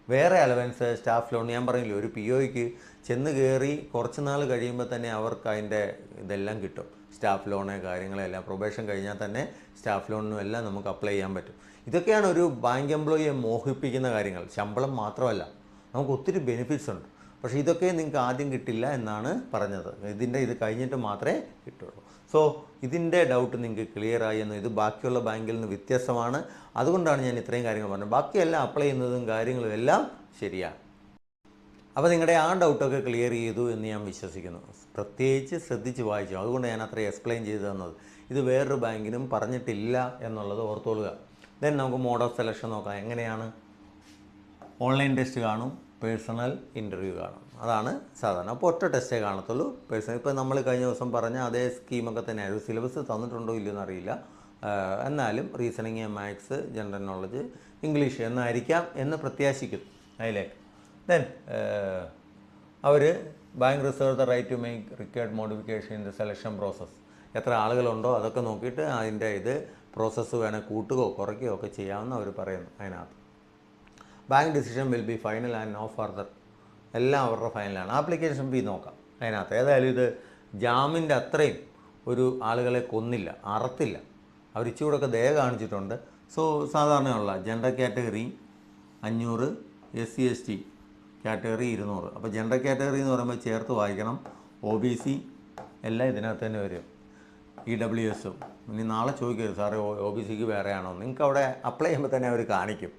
വേറെ അലവൻസ്, സ്റ്റാഫ് ലോൺ, ഞാൻ പറഞ്ഞില്ലേ, ഒരു POയ്ക്ക് ചെന്ന് കയറി കുറച്ച് നാൾ കഴിയുമ്പോൾ തന്നെ അവർക്ക് അതിൻ്റെ ഇതെല്ലാം കിട്ടും. സ്റ്റാഫ് ലോണ് കാര്യങ്ങളെല്ലാം പ്രൊബേഷൻ കഴിഞ്ഞാൽ തന്നെ സ്റ്റാഫ് ലോണിനും എല്ലാം നമുക്ക് അപ്ലൈ ചെയ്യാൻ പറ്റും. ഇതൊക്കെയാണ് ഒരു ബാങ്ക് എംപ്ലോയിയെ മോഹിപ്പിക്കുന്ന കാര്യങ്ങൾ. ശമ്പളം മാത്രമല്ല, നമുക്ക് ഒത്തിരി ബെനിഫിറ്റ്സ് ഉണ്ട്. പക്ഷേ ഇതൊക്കെ നിങ്ങൾക്ക് ആദ്യം കിട്ടില്ല എന്നാണ് പറഞ്ഞത്. ഇത് കഴിഞ്ഞിട്ട് മാത്രമേ കിട്ടുള്ളൂ. സോ ഇതിൻ്റെ ഡൗട്ട് നിങ്ങൾക്ക് ക്ലിയർ ആയി എന്ന്. ഇത് ബാക്കിയുള്ള ബാങ്കിൽ നിന്ന് വ്യത്യസ്തമാണ്. അതുകൊണ്ടാണ് ഞാൻ ഇത്രയും കാര്യങ്ങൾ പറഞ്ഞത്. ബാക്കിയെല്ലാം അപ്ലൈ ചെയ്യുന്നതും കാര്യങ്ങളും എല്ലാം ശരിയാണ്. അപ്പോൾ നിങ്ങളുടെ ആ ഡൗട്ടൊക്കെ ക്ലിയർ ചെയ്തു എന്ന് ഞാൻ വിശ്വസിക്കുന്നു. പ്രത്യേകിച്ച് ശ്രദ്ധിച്ച് വായിച്ചു, അതുകൊണ്ട് ഞാൻ അത്രയും എക്സ്പ്ലെയിൻ ചെയ്തു തന്നത്. ഇത് വേറൊരു ബാങ്കിനും പറഞ്ഞിട്ടില്ല എന്നുള്ളത് ഓർത്തോളുക. ദെൻ നമുക്ക് മോഡ് ഓഫ് സെലക്ഷൻ നോക്കാം. എങ്ങനെയാണ്? ഓൺലൈൻ ടെസ്റ്റ് കാണും, പേഴ്സണൽ ഇൻ്റർവ്യൂ കാണും. അതാണ് സാധാരണ. അപ്പോൾ ഒറ്റ ടെസ്റ്റേ കാണത്തുള്ളൂ. പേഴ്സണൽ ഇപ്പോൾ നമ്മൾ കഴിഞ്ഞ ദിവസം പറഞ്ഞ അതേ സ്കീമൊക്കെ തന്നെയായിരുന്നു. സിലബസ് തന്നിട്ടുണ്ടോ ഇല്ലയോ എന്നറിയില്ല. എന്നാലും reasoning, maths, general knowledge, English എന്നായിരിക്കാം എന്ന് പ്രത്യാശിക്കുന്നു. അതിലേക്ക് ദെൻ അവർ bank reserve the right to make required modification in the selection process. എത്ര ആളുകളുണ്ടോ അതൊക്കെ നോക്കിയിട്ട് അതിൻ്റെ പ്രോസസ്സ് വേണേൽ കൂട്ടുകയോ കുറയ്ക്കുകയോ ഒക്കെ ചെയ്യാമെന്ന് അവർ പറയുന്നു അതിനകത്ത്. Bank decision will be final and no further. എല്ലാം അവരുടെ ഫൈനലാണ്. ആപ്ലിക്കേഷൻ ഫീ നോക്കാം അതിനകത്ത്. ഏതായാലും ഇത് ജാമിൻ്റെ അത്രയും ഒരു ആളുകളെ കൊന്നില്ല, അറത്തില്ല. അവർ ഇച്ചിരൂടെയൊക്കെ ദയ കാണിച്ചിട്ടുണ്ട്. സോ സാധാരണയുള്ള ജനറൽ കാറ്റഗറി 500, SC/ST കാറ്റഗറി 200. അപ്പോൾ ജനറൽ കാറ്റഗറി എന്ന് പറയുമ്പോൾ ചേർത്ത് വായിക്കണം. OBC എല്ലാം ഇതിനകത്ത് തന്നെ വരും. EWSഉം. ഇനി നാളെ ചോദിക്കരുത് സാറേ OBCക്ക് വേറെയാണോ. നിങ്ങൾക്ക് അവിടെ അപ്ലൈ ചെയ്യുമ്പോൾ തന്നെ അവർ കാണിക്കും.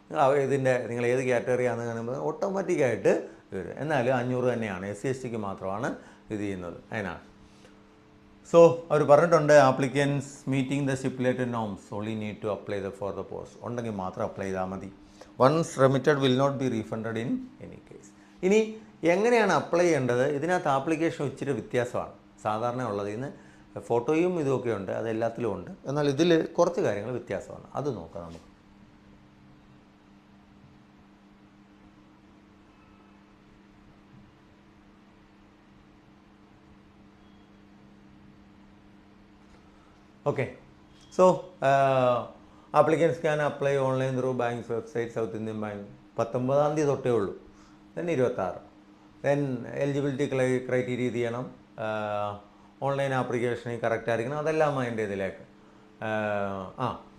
നിങ്ങൾ ഏത് കാറ്റഗറിയാണെന്ന് കാണുമ്പോൾ ഓട്ടോമാറ്റിക്കായിട്ട് വരും. എന്നാലും 500 തന്നെയാണ്. SC/STക്ക് മാത്രമാണ് ഇത് ചെയ്യുന്നത്. അതിനാണ്. സോ അവർ പറഞ്ഞിട്ടുണ്ട് applicants meeting the stipulated norms only need to apply for the post. ഉണ്ടെങ്കിൽ മാത്രം അപ്ലൈ ചെയ്താൽ മതി. Once remitted will not be refunded in any case. ഇനി എങ്ങനെയാണ് അപ്ലൈ ചെയ്യേണ്ടത്? ഇതിനകത്ത് ആപ്ലിക്കേഷൻ ഇച്ചിരി വ്യത്യാസമാണ് സാധാരണ ഉള്ളത്. ഇന്ന് ഫോട്ടോയും ഇതുമൊക്കെ ഉണ്ട്, അതെല്ലാത്തിലും ഉണ്ട്. എന്നാൽ ഇതിൽ കുറച്ച് കാര്യങ്ങൾ വ്യത്യാസമാണ്. അത് നോക്കാം നമുക്ക്. Okay, so applicants can apply online through bank's website, South Indian Bank. 19-ാം തീയതി തൊട്ടേ ഉള്ളൂ. then 26. then eligibility criteria ഇത് ചെയ്യണം. ഓൺലൈൻ ആപ്ലിക്കേഷനിൽ കറക്റ്റ് ആയിരിക്കണം. അതെല്ലാം അതിൻ്റെ ഇതിലേക്ക്.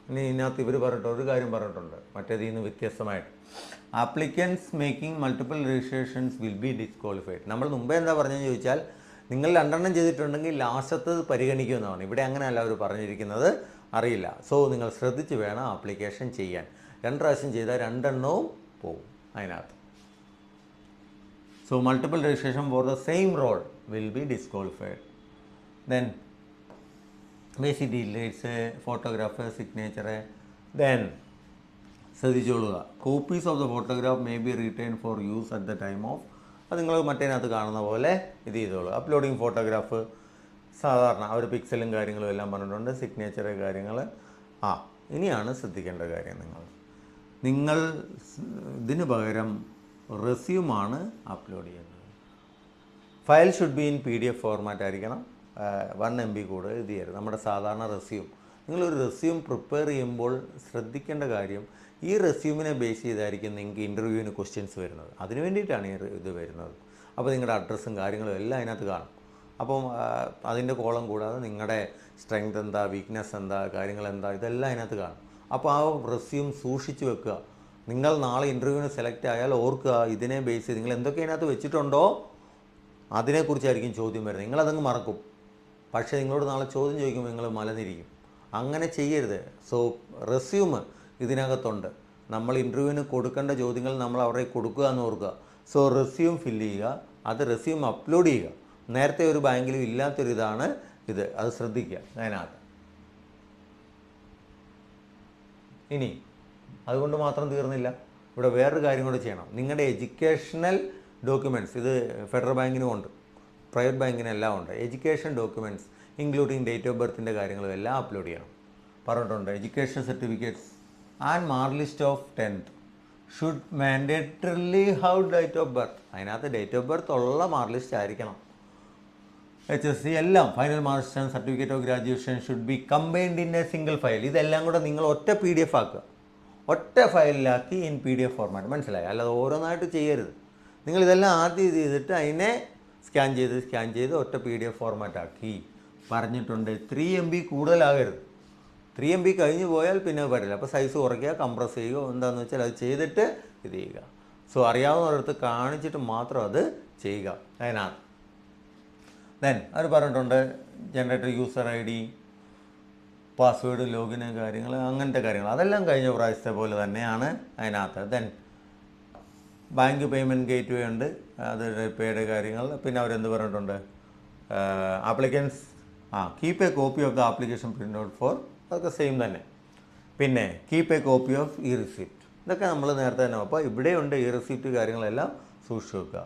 ഇനി ഇതിനകത്ത് ഇവർ ഒരു കാര്യം പറഞ്ഞിട്ടുണ്ട് മറ്റേതിൽ നിന്ന് വ്യത്യസ്തമായിട്ട്. Applicants making multiple registrations will be disqualified. നമ്മൾ മുമ്പേ എന്താ പറഞ്ഞതെന്ന് ചോദിച്ചാൽ, നിങ്ങൾ 2 ചെയ്തിട്ടുണ്ടെങ്കിൽ ലാസ്റ്റത്തത് പരിഗണിക്കുമെന്നാണ്. ഇവിടെ അങ്ങനെയല്ല അവർ പറഞ്ഞിരിക്കുന്നത്, അറിയില്ല. സോ നിങ്ങൾ ശ്രദ്ധിച്ച് വേണം ആപ്ലിക്കേഷൻ ചെയ്യാൻ. 2 പ്രാവശ്യം ചെയ്താൽ 2 പോകും അതിനകത്ത്. So multiple registration for the same role will be disqualified. Then basic details, photograph, signature. Then ശ്രദ്ധിച്ചോളുക, copies of the photograph may be return for use at the time of. അത് നിങ്ങൾ മറ്റേതിനകത്ത് കാണുന്ന പോലെ ഇത് ചെയ്തോളൂ. അപ്ലോഡിങ് ഫോട്ടോഗ്രാഫ് സാധാരണ അവർ പിക്സലും കാര്യങ്ങളും എല്ലാം പറഞ്ഞിട്ടുണ്ട്. സിഗ്നേച്ചർ കാര്യങ്ങൾ. ഇനിയാണ് ശ്രദ്ധിക്കേണ്ട കാര്യം, നിങ്ങൾ ഇതിന് പകരം റെസ്യൂമാണ് അപ്ലോഡ് ചെയ്യുന്നത്. File should be in PDF format ആയിരിക്കണം. 1 MB കൂടുതൽ ഇത് ചെയ്യരുത്. നമ്മുടെ സാധാരണ റെസ്യൂം. നിങ്ങളൊരു റെസ്യൂം പ്രിപ്പയർ ചെയ്യുമ്പോൾ ശ്രദ്ധിക്കേണ്ട കാര്യം, ഈ റെസ്യൂമിനെ ബേസ് ചെയ്തായിരിക്കും നിങ്ങൾക്ക് ഇൻ്റർവ്യൂവിന് ക്വസ്റ്റ്യൻസ് വരുന്നത്. അതിന് വേണ്ടിയിട്ടാണ് ഇത് വരുന്നത്. അപ്പോൾ നിങ്ങളുടെ അഡ്രസ്സും കാര്യങ്ങളും എല്ലാം അതിനകത്ത് കാണും. അപ്പം അതിൻ്റെ കോളം കൂടാതെ നിങ്ങളുടെ സ്ട്രെങ്ത് എന്താ, വീക്ക്നെസ് എന്താ, കാര്യങ്ങൾ എന്താ, ഇതെല്ലാം അതിനകത്ത് കാണും. അപ്പോൾ ആ റെസ്യൂം സൂക്ഷിച്ച് വെക്കുക. നിങ്ങൾ നാളെ ഇൻ്റർവ്യൂവിന് സെലക്ട് ആയാൽ ഓർക്കുക, ഇതിനെ ബേസ് ചെയ്ത് നിങ്ങൾ എന്തൊക്കെ അതിനകത്ത് വെച്ചിട്ടുണ്ടോ അതിനെക്കുറിച്ചായിരിക്കും ചോദ്യം വരുന്നത്. നിങ്ങളതങ്ങ് മറക്കും. പക്ഷേ നിങ്ങളോട് നാളെ ചോദ്യം ചോദിക്കുമ്പോൾ നിങ്ങൾ മലനിരിക്കും. അങ്ങനെ ചെയ്യരുത്. സോ റെസ്യൂം ഇതിനകത്തുണ്ട്. നമ്മൾ ഇൻ്റർവ്യൂവിന് കൊടുക്കേണ്ട ചോദ്യങ്ങൾ നമ്മൾ അവരെ കൊടുക്കുക എന്ന് ഓർക്കുക. സോ റെസ്യൂം ഫില്ല് ചെയ്യുക, അത് റെസ്യൂം അപ്ലോഡ് ചെയ്യുക. നേരത്തെ ഒരു ബാങ്കിലും ഇല്ലാത്തൊരിതാണ് ഇത്, അത് ശ്രദ്ധിക്കുക അതിനകത്ത്. ഇനി അതുകൊണ്ട് മാത്രം തീർന്നില്ല, ഇവിടെ വേറൊരു കാര്യം കൂടെ ചെയ്യണം. നിങ്ങളുടെ എഡ്യൂക്കേഷണൽ ഡോക്യുമെൻറ്റ്സ്, ഇത് ഫെഡറൽ ബാങ്കിനും ഉണ്ട്, പ്രൈവറ്റ് ബാങ്കിനെല്ലാം ഉണ്ട്. Education documents including date of ബർത്തിൻ്റെ കാര്യങ്ങളും എല്ലാം അപ്ലോഡ് ചെയ്യണം. പറഞ്ഞിട്ടുണ്ട് education certificates and mark list of 10th should mandatorily have date of birth. അതിനകത്ത് ഡേറ്റ് ഓഫ് ബർത്ത് ഉള്ള മാർക്ക് ലിസ്റ്റ് ആയിരിക്കണം. HSC എല്ലാം, final mark certificate of graduation should be combined in a single file. ഇതെല്ലാം കൂടെ നിങ്ങൾ ഒറ്റ PDF ആക്കുക, ഒറ്റ ഫയലിലാക്കി ഇൻ PDF ഫോർമാറ്റ്. മനസ്സിലായി? അല്ലാതെ ഓരോന്നായിട്ട് ചെയ്യരുത്. നിങ്ങളിതെല്ലാം ആദ്യം ഇത് ചെയ്തിട്ട് അതിനെ സ്കാൻ ചെയ്ത് ഒറ്റ PDF ഫോർമാറ്റ് ആക്കി. പറഞ്ഞിട്ടുണ്ട് 3 MB കൂടുതലാകരുത്. 3 MB കഴിഞ്ഞ് പോയാൽ പിന്നെ വരില്ല. അപ്പോൾ സൈസ് കുറയ്ക്കുക, കംപ്രസ് ചെയ്യുക, എന്താണെന്ന് വെച്ചാൽ അത് ചെയ്തിട്ട് ഇത് ചെയ്യുക. സോ അറിയാവുന്നവരടുത്ത് കാണിച്ചിട്ട് മാത്രം അത് ചെയ്യുക. അതിനാണ്. ദെൻ അവർ പറഞ്ഞിട്ടുണ്ട് ജനറേറ്റർ യൂസർ ID, പാസ്വേഡ്, ലോഗിന് കാര്യങ്ങൾ, അങ്ങനത്തെ കാര്യങ്ങൾ. അതെല്ലാം കഴിഞ്ഞ പ്രാവശ്യത്തെ പോലെ തന്നെയാണ് അതിനകത്ത്. ദെൻ ബാങ്ക് പേയ്മെൻറ്റ് ഗേറ്റ് വേ ഉണ്ട്, അത് പേയുടെ കാര്യങ്ങൾ. പിന്നെ അവരെന്ത് പറഞ്ഞിട്ടുണ്ട്, applicants keep A copy of the application print out for, അതൊക്കെ സെയിം തന്നെ. പിന്നെ keep A copy of E receipt, ഇതൊക്കെ നമ്മൾ നേരത്തെ തന്നെ. അപ്പോൾ ഇവിടെയുണ്ട് ഇ റിസിപ്റ്റ് കാര്യങ്ങളെല്ലാം സൂക്ഷിച്ച് വെക്കുക.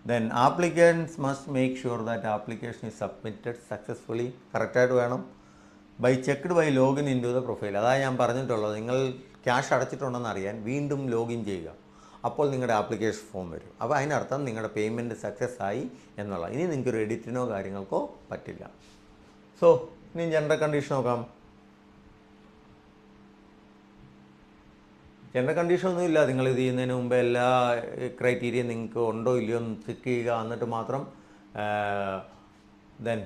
Then applicants must make sure that application is submitted successfully. കറക്റ്റായിട്ട് വേണം. Checked by login in to the profile. അതാണ് ഞാൻ പറഞ്ഞിട്ടുള്ളത്. നിങ്ങൾ ക്യാഷ് അടച്ചിട്ടുണ്ടെന്ന് അറിയാൻ വീണ്ടും ലോഗിൻ ചെയ്യുക. അപ്പോൾ നിങ്ങളുടെ ആപ്ലിക്കേഷൻ ഫോം വരും. അപ്പോൾ അതിനർത്ഥം നിങ്ങളുടെ പേയ്മെൻറ്റ് സക്സസ് ആയി എന്നുള്ള. ഇനി നിങ്ങൾക്കൊരു എഡിറ്റിനോ കാര്യങ്ങൾക്കോ പറ്റില്ല. സോ ഇനി ജനറൽ കണ്ടീഷൻ നോക്കാം. ജനറൽ കണ്ടീഷൻ ഒന്നുമില്ല. നിങ്ങൾ ഇത് ചെയ്യുന്നതിന് മുമ്പ് എല്ലാ ക്രൈറ്റീരിയ നിങ്ങൾക്ക് ഉണ്ടോ ഇല്ലയോ എന്ന് ചെക്ക് ചെയ്യുക. എന്നിട്ട് മാത്രം ദെൻ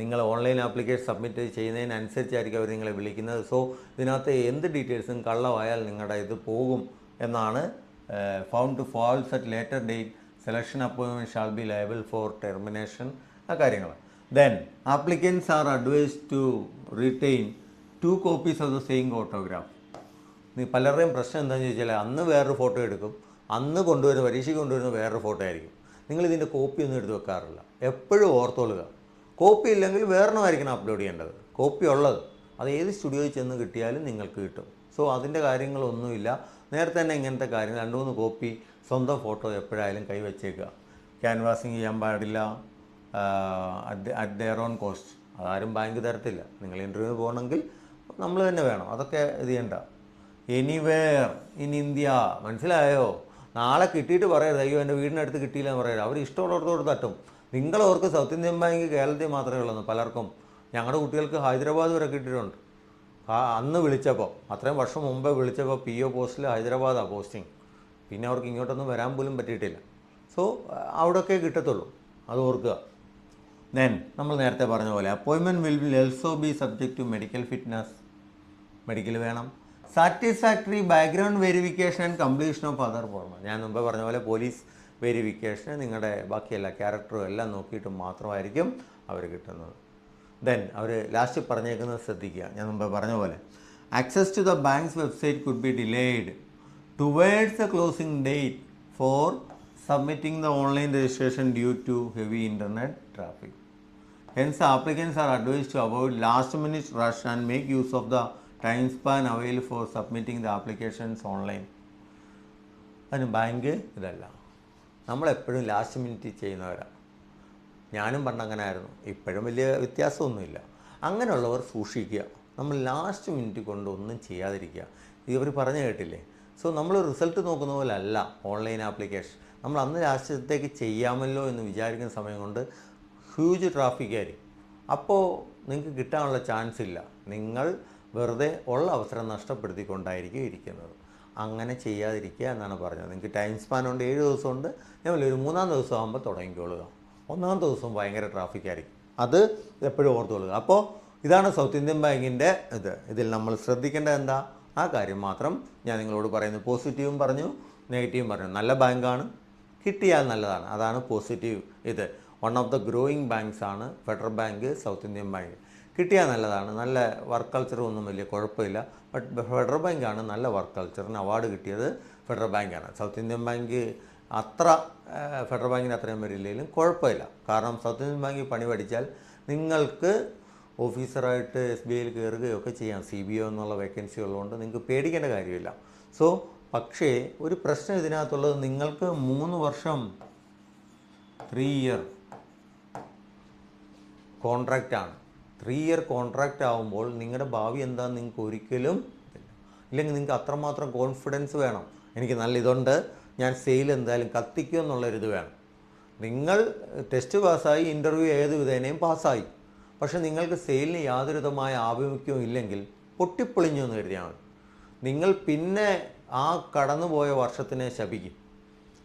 നിങ്ങൾ ഓൺലൈൻ ആപ്ലിക്കേഷൻ സബ്മിറ്റ് ചെയ്യുന്നതിനനുസരിച്ചായിരിക്കും അവർ നിങ്ങളെ വിളിക്കുന്നത്. സോ ഇതിനകത്ത് എന്ത് ഡീറ്റെയിൽസും കള്ളമായാൽ നിങ്ങളുടെ ഇത് പോകും എന്നാണ്. Found to false at later date selection appointment shall be liable for termination, ആ കാര്യങ്ങൾ. Then applicants are advised to retain 2 copies of the same photograph. പലരുടെയും പ്രശ്നം എന്താണെന്ന് ചോദിച്ചാൽ അന്ന് വേറൊരു ഫോട്ടോ എടുക്കും, അന്ന് കൊണ്ടുവരുന്ന പരീക്ഷയ്ക്ക് കൊണ്ടുവരുന്ന വേറൊരു ഫോട്ടോ ആയിരിക്കും. നിങ്ങളിതിൻ്റെ കോപ്പി ഒന്നും എടുത്ത് വെക്കാറില്ല. എപ്പോഴും ഓർത്തോളുക, കോപ്പി ഇല്ലെങ്കിൽ വേറൊന്നുമായിരിക്കണം അപ്ലോഡ് ചെയ്യേണ്ടത്. കോപ്പി ഉള്ളത് അത് ഏത് സ്റ്റുഡിയോയിൽ ചെന്ന് കിട്ടിയാലും നിങ്ങൾക്ക് കിട്ടും. സോ അതിൻ്റെ കാര്യങ്ങളൊന്നുമില്ല. നേരത്തെ തന്നെ ഇങ്ങനത്തെ കാര്യങ്ങൾ 2-3 കോപ്പി സ്വന്തം ഫോട്ടോ എപ്പോഴായാലും കൈവച്ചേക്കുക. ക്യാൻവാസിങ് ചെയ്യാൻ പാടില്ല, അറ്റ് ദെയർ ഓൺ കോസ്റ്റ്. അതാരും ബാങ്ക് തരത്തില്ല. നിങ്ങൾ ഇൻ്റർവ്യൂവിന് പോകണമെങ്കിൽ നമ്മൾ തന്നെ വേണം. അതൊക്കെ ഇത് ചെയ്യണ്ട. എനിവേർ ഇൻ ഇന്ത്യ, മനസ്സിലായോ? നാളെ കിട്ടിയിട്ട് പറയരുത് അയ്യോ എൻ്റെ വീടിനടുത്ത് കിട്ടിയില്ല എന്ന് പറയരുത്. അവർ ഇഷ്ടമുള്ളടത്തോട് തട്ടും. നിങ്ങളവർക്ക് സൗത്ത് ഇന്ത്യൻ ബാങ്ക് കേരളത്തിൽ മാത്രമേ ഉള്ളൂ. പലർക്കും, ഞങ്ങളുടെ കുട്ടികൾക്ക് ഹൈദരാബാദ് വരെ കിട്ടിയിട്ടുണ്ട്. അന്ന് വിളിച്ചപ്പോൾ, അത്രയും വർഷം മുമ്പേ വിളിച്ചപ്പോൾ PO പോസ്റ്റിൽ ഹൈദരാബാദാണ് പോസ്റ്റിംഗ്. പിന്നെ അവർക്ക് ഇങ്ങോട്ടൊന്നും വരാൻ പോലും പറ്റിയിട്ടില്ല. സോ അവിടെയൊക്കെ കിട്ടത്തുള്ളൂ, അത് ഓർക്കുക. ദെൻ നമ്മൾ നേരത്തെ പറഞ്ഞ പോലെ appointment will also be subject to medical fitness. Medical വേണം. Satisfactory background verification and completion of other formal. ഞാൻ മുമ്പേ പറഞ്ഞ പോലെ പോലീസ് വെരിഫിക്കേഷന് നിങ്ങളുടെ ബാക്കിയെല്ലാ ക്യാരക്ടറും എല്ലാം നോക്കിയിട്ട് മാത്രമായിരിക്കും അവർ കിട്ടുന്നത്. ദെൻ അവർ ലാസ്റ്റ് പറഞ്ഞേക്കുന്നത് ശ്രദ്ധിക്കുക. ഞാൻ മുമ്പേ പറഞ്ഞ പോലെ access to the bank's website could be delayed towards the closing date for submitting the online registration due to heavy internet traffic. Hence, applicants are advised to avoid last-minute rush and make use of the time span available for submitting the applications online. അതിന് bank ഇതല്ല, നമ്മളെപ്പോഴും last minute ചെയ്യുന്നവരാണ്. ഞാനും പണ്ട് അങ്ങനെ ആയിരുന്നു. ഇപ്പോഴും വലിയ വ്യത്യാസമൊന്നുമില്ല. അങ്ങനെയുള്ളവർ സൂക്ഷിക്കുക. നമ്മൾ ലാസ്റ്റ് മിനിറ്റ് കൊണ്ട് ഒന്നും ചെയ്യാതിരിക്കുക. ഇവർ പറഞ്ഞു കേട്ടില്ലേ? സോ നമ്മൾ റിസൾട്ട് നോക്കുന്ന പോലെ അല്ല ഓൺലൈൻ ആപ്ലിക്കേഷൻ. നമ്മൾ അന്ന് ലാസ്റ്റത്തേക്ക് ചെയ്യാമല്ലോ എന്ന് വിചാരിക്കുന്ന സമയം കൊണ്ട് ഹ്യൂജ് ട്രാഫിക് ആയിരിക്കും. അപ്പോൾ നിങ്ങൾക്ക് കിട്ടാനുള്ള ചാൻസ് ഇല്ല. നിങ്ങൾ വെറുതെ ഉള്ള അവസരം നഷ്ടപ്പെടുത്തിക്കൊണ്ടായിരിക്കും ഇരിക്കുന്നത്. അങ്ങനെ ചെയ്യാതിരിക്കുക എന്നാണ് പറഞ്ഞത്. നിങ്ങൾക്ക് ടൈം സ്പാൻ ഉണ്ട്, 7 ദിവസമുണ്ട്. ഞാൻ ഒരു 3-ാം ദിവസം ആകുമ്പോൾ തുടങ്ങിക്കൊള്ളുക. 1-ാം ദിവസം ഭയങ്കര ട്രാഫിക് ആയിരിക്കും. അത് എപ്പോഴും ഓർത്തുകൊള്ളുക. അപ്പോൾ ഇതാണ് സൗത്ത് ഇന്ത്യൻ ബാങ്കിൻ്റെ ഇതിൽ നമ്മൾ ശ്രദ്ധിക്കേണ്ടത് എന്താ, ആ കാര്യം മാത്രം ഞാൻ നിങ്ങളോട് പറയുന്നു. പോസിറ്റീവും പറഞ്ഞു, നെഗറ്റീവും പറഞ്ഞു. നല്ല ബാങ്കാണ്, കിട്ടിയാൽ നല്ലതാണ്. അതാണ് പോസിറ്റീവ്. ഇത് one of the growing banks ആണ് Federal Bank, South Indian Bank. കിട്ടിയാൽ നല്ലതാണ്. നല്ല വർക്ക് കൾച്ചറും ഒന്നും വലിയ കുഴപ്പമില്ല. ബട്ട് ഫെഡറൽ ബാങ്കാണ് നല്ല വർക്ക് കൾച്ചറിന് അവാർഡ് കിട്ടിയത്. ഫെഡറൽ ബാങ്കാണ്. സൗത്ത് ഇന്ത്യൻ ബാങ്ക് അത്ര ഫെഡറൽ ബാങ്കിന് അത്രയും വരില്ലെങ്കിലും കുഴപ്പമില്ല. കാരണം സൗത്ത് ഇന്ത്യൻ ബാങ്കിൽ പണി പഠിച്ചാൽ നിങ്ങൾക്ക് ഓഫീസറായിട്ട് SBIയിൽ കയറുകയൊക്കെ ചെയ്യാം. CBO എന്നുള്ള വേക്കൻസി ഉള്ളതുകൊണ്ട് നിങ്ങൾക്ക് പേടിക്കേണ്ട കാര്യമില്ല. സോ പക്ഷേ ഒരു പ്രശ്നം ഇതിനകത്തുള്ളത്, നിങ്ങൾക്ക് 3 വർഷം 3 ഇയർ കോൺട്രാക്റ്റാണ്. 3 ഇയർ കോൺട്രാക്റ്റ് ആകുമ്പോൾ നിങ്ങളുടെ ഭാവി എന്താണെന്ന് നിങ്ങൾക്ക് ഒരിക്കലും ഇല്ലെങ്കിൽ നിങ്ങൾക്ക് അത്രമാത്രം കോൺഫിഡൻസ് വേണം. എനിക്ക് നല്ല ഇതുണ്ട്, ഞാൻ സെയിൽ എന്തായാലും കത്തിക്കും എന്നുള്ളൊരിത് വേണം. നിങ്ങൾ ടെസ്റ്റ് പാസ്സായി, ഇൻ്റർവ്യൂ ഏത് വിധേനയും പാസ്സായി, പക്ഷേ നിങ്ങൾക്ക് സെയിലിന് യാതൊരു വിധമായ ആഭിമുഖ്യവും ഇല്ലെങ്കിൽ പൊട്ടിപ്പൊളിഞ്ഞു എന്ന് കരുതിയാൽ മതി. നിങ്ങൾ പിന്നെ ആ കടന്നുപോയ വർഷത്തിനെ ശപിക്കും.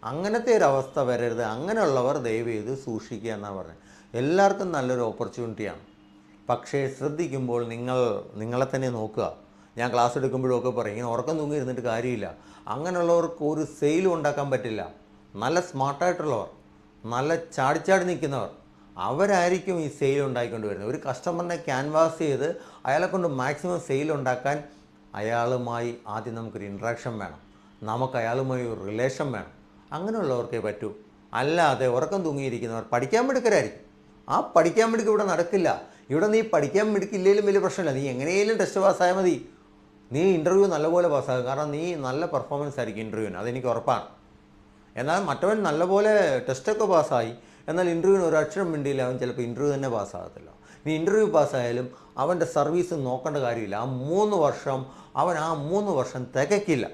അങ്ങനത്തെ ഒരവസ്ഥ വരരുത്. അങ്ങനെയുള്ളവർ ദയവ് ചെയ്ത് സൂക്ഷിക്കുക എന്നാണ് പറഞ്ഞത്. എല്ലാവർക്കും നല്ലൊരു ഓപ്പർച്യൂണിറ്റിയാണ്. പക്ഷേ ശ്രദ്ധിക്കുമ്പോൾ നിങ്ങളെ തന്നെ നോക്കുക. ഞാൻ ക്ലാസ് എടുക്കുമ്പോഴൊക്കെ പറയും, ഇങ്ങനെ ഉറക്കം തൂങ്ങി ഇരുന്നിട്ട് കാര്യമില്ല. അങ്ങനെയുള്ളവർക്ക് ഒരു സെയിലും ഉണ്ടാക്കാൻ പറ്റില്ല. നല്ല സ്മാർട്ടായിട്ടുള്ളവർ, നല്ല ചാടിച്ചാടി നിൽക്കുന്നവർ, അവരായിരിക്കും ഈ സെയിൽ ഉണ്ടാക്കിക്കൊണ്ട് വരുന്നത്. ഒരു കസ്റ്റമറിനെ ക്യാൻവാസ് ചെയ്ത് അയാളെ കൊണ്ട് മാക്സിമം സെയിൽ ഉണ്ടാക്കാൻ അയാളുമായി ആദ്യം നമുക്കൊരു ഇൻട്രാക്ഷൻ വേണം. നമുക്ക് അയാളുമായി ഒരു റിലേഷൻ വേണം. അങ്ങനെയുള്ളവർക്കേ പറ്റൂ. അല്ലാതെ ഉറക്കം തൂങ്ങിയിരിക്കുന്നവർ പഠിക്കാൻ മിടുക്കരായിരിക്കും. ആ പഠിക്കാൻ മിടുക്ക് ഇവിടെ നടക്കില്ല. ഇവിടെ നീ പഠിക്കാൻ മിടുക്കില്ലെങ്കിലും വലിയ പ്രശ്നമില്ല. നീ എങ്ങനെയെങ്കിലും ടെസ്റ്റ് പാസ്സായാൽ മതി. നീ ഇൻ്റർവ്യൂ നല്ലപോലെ പാസ്സാകും. കാരണം നീ നല്ല പെർഫോമൻസ് ആയിരിക്കും ഇൻ്റർവ്യൂവിന്, അതെനിക്ക് ഉറപ്പാണ്. എന്നാൽ മറ്റവൻ നല്ലപോലെ ടെസ്റ്റൊക്കെ പാസ്സായി, എന്നാൽ ഇൻ്റർവ്യൂവിന് ഒരു അക്ഷരം മിണ്ടിയില്ല, അവൻ ചിലപ്പോൾ ഇൻ്റർവ്യൂ തന്നെ പാസ്സാകത്തില്ല. നീ ഇൻ്റർവ്യൂ പാസ്സായാലും അവൻ്റെ സർവീസ് നോക്കേണ്ട കാര്യമില്ല. ആ 3 വർഷം അവൻ 3 വർഷം തികയ്ക്കില്ല.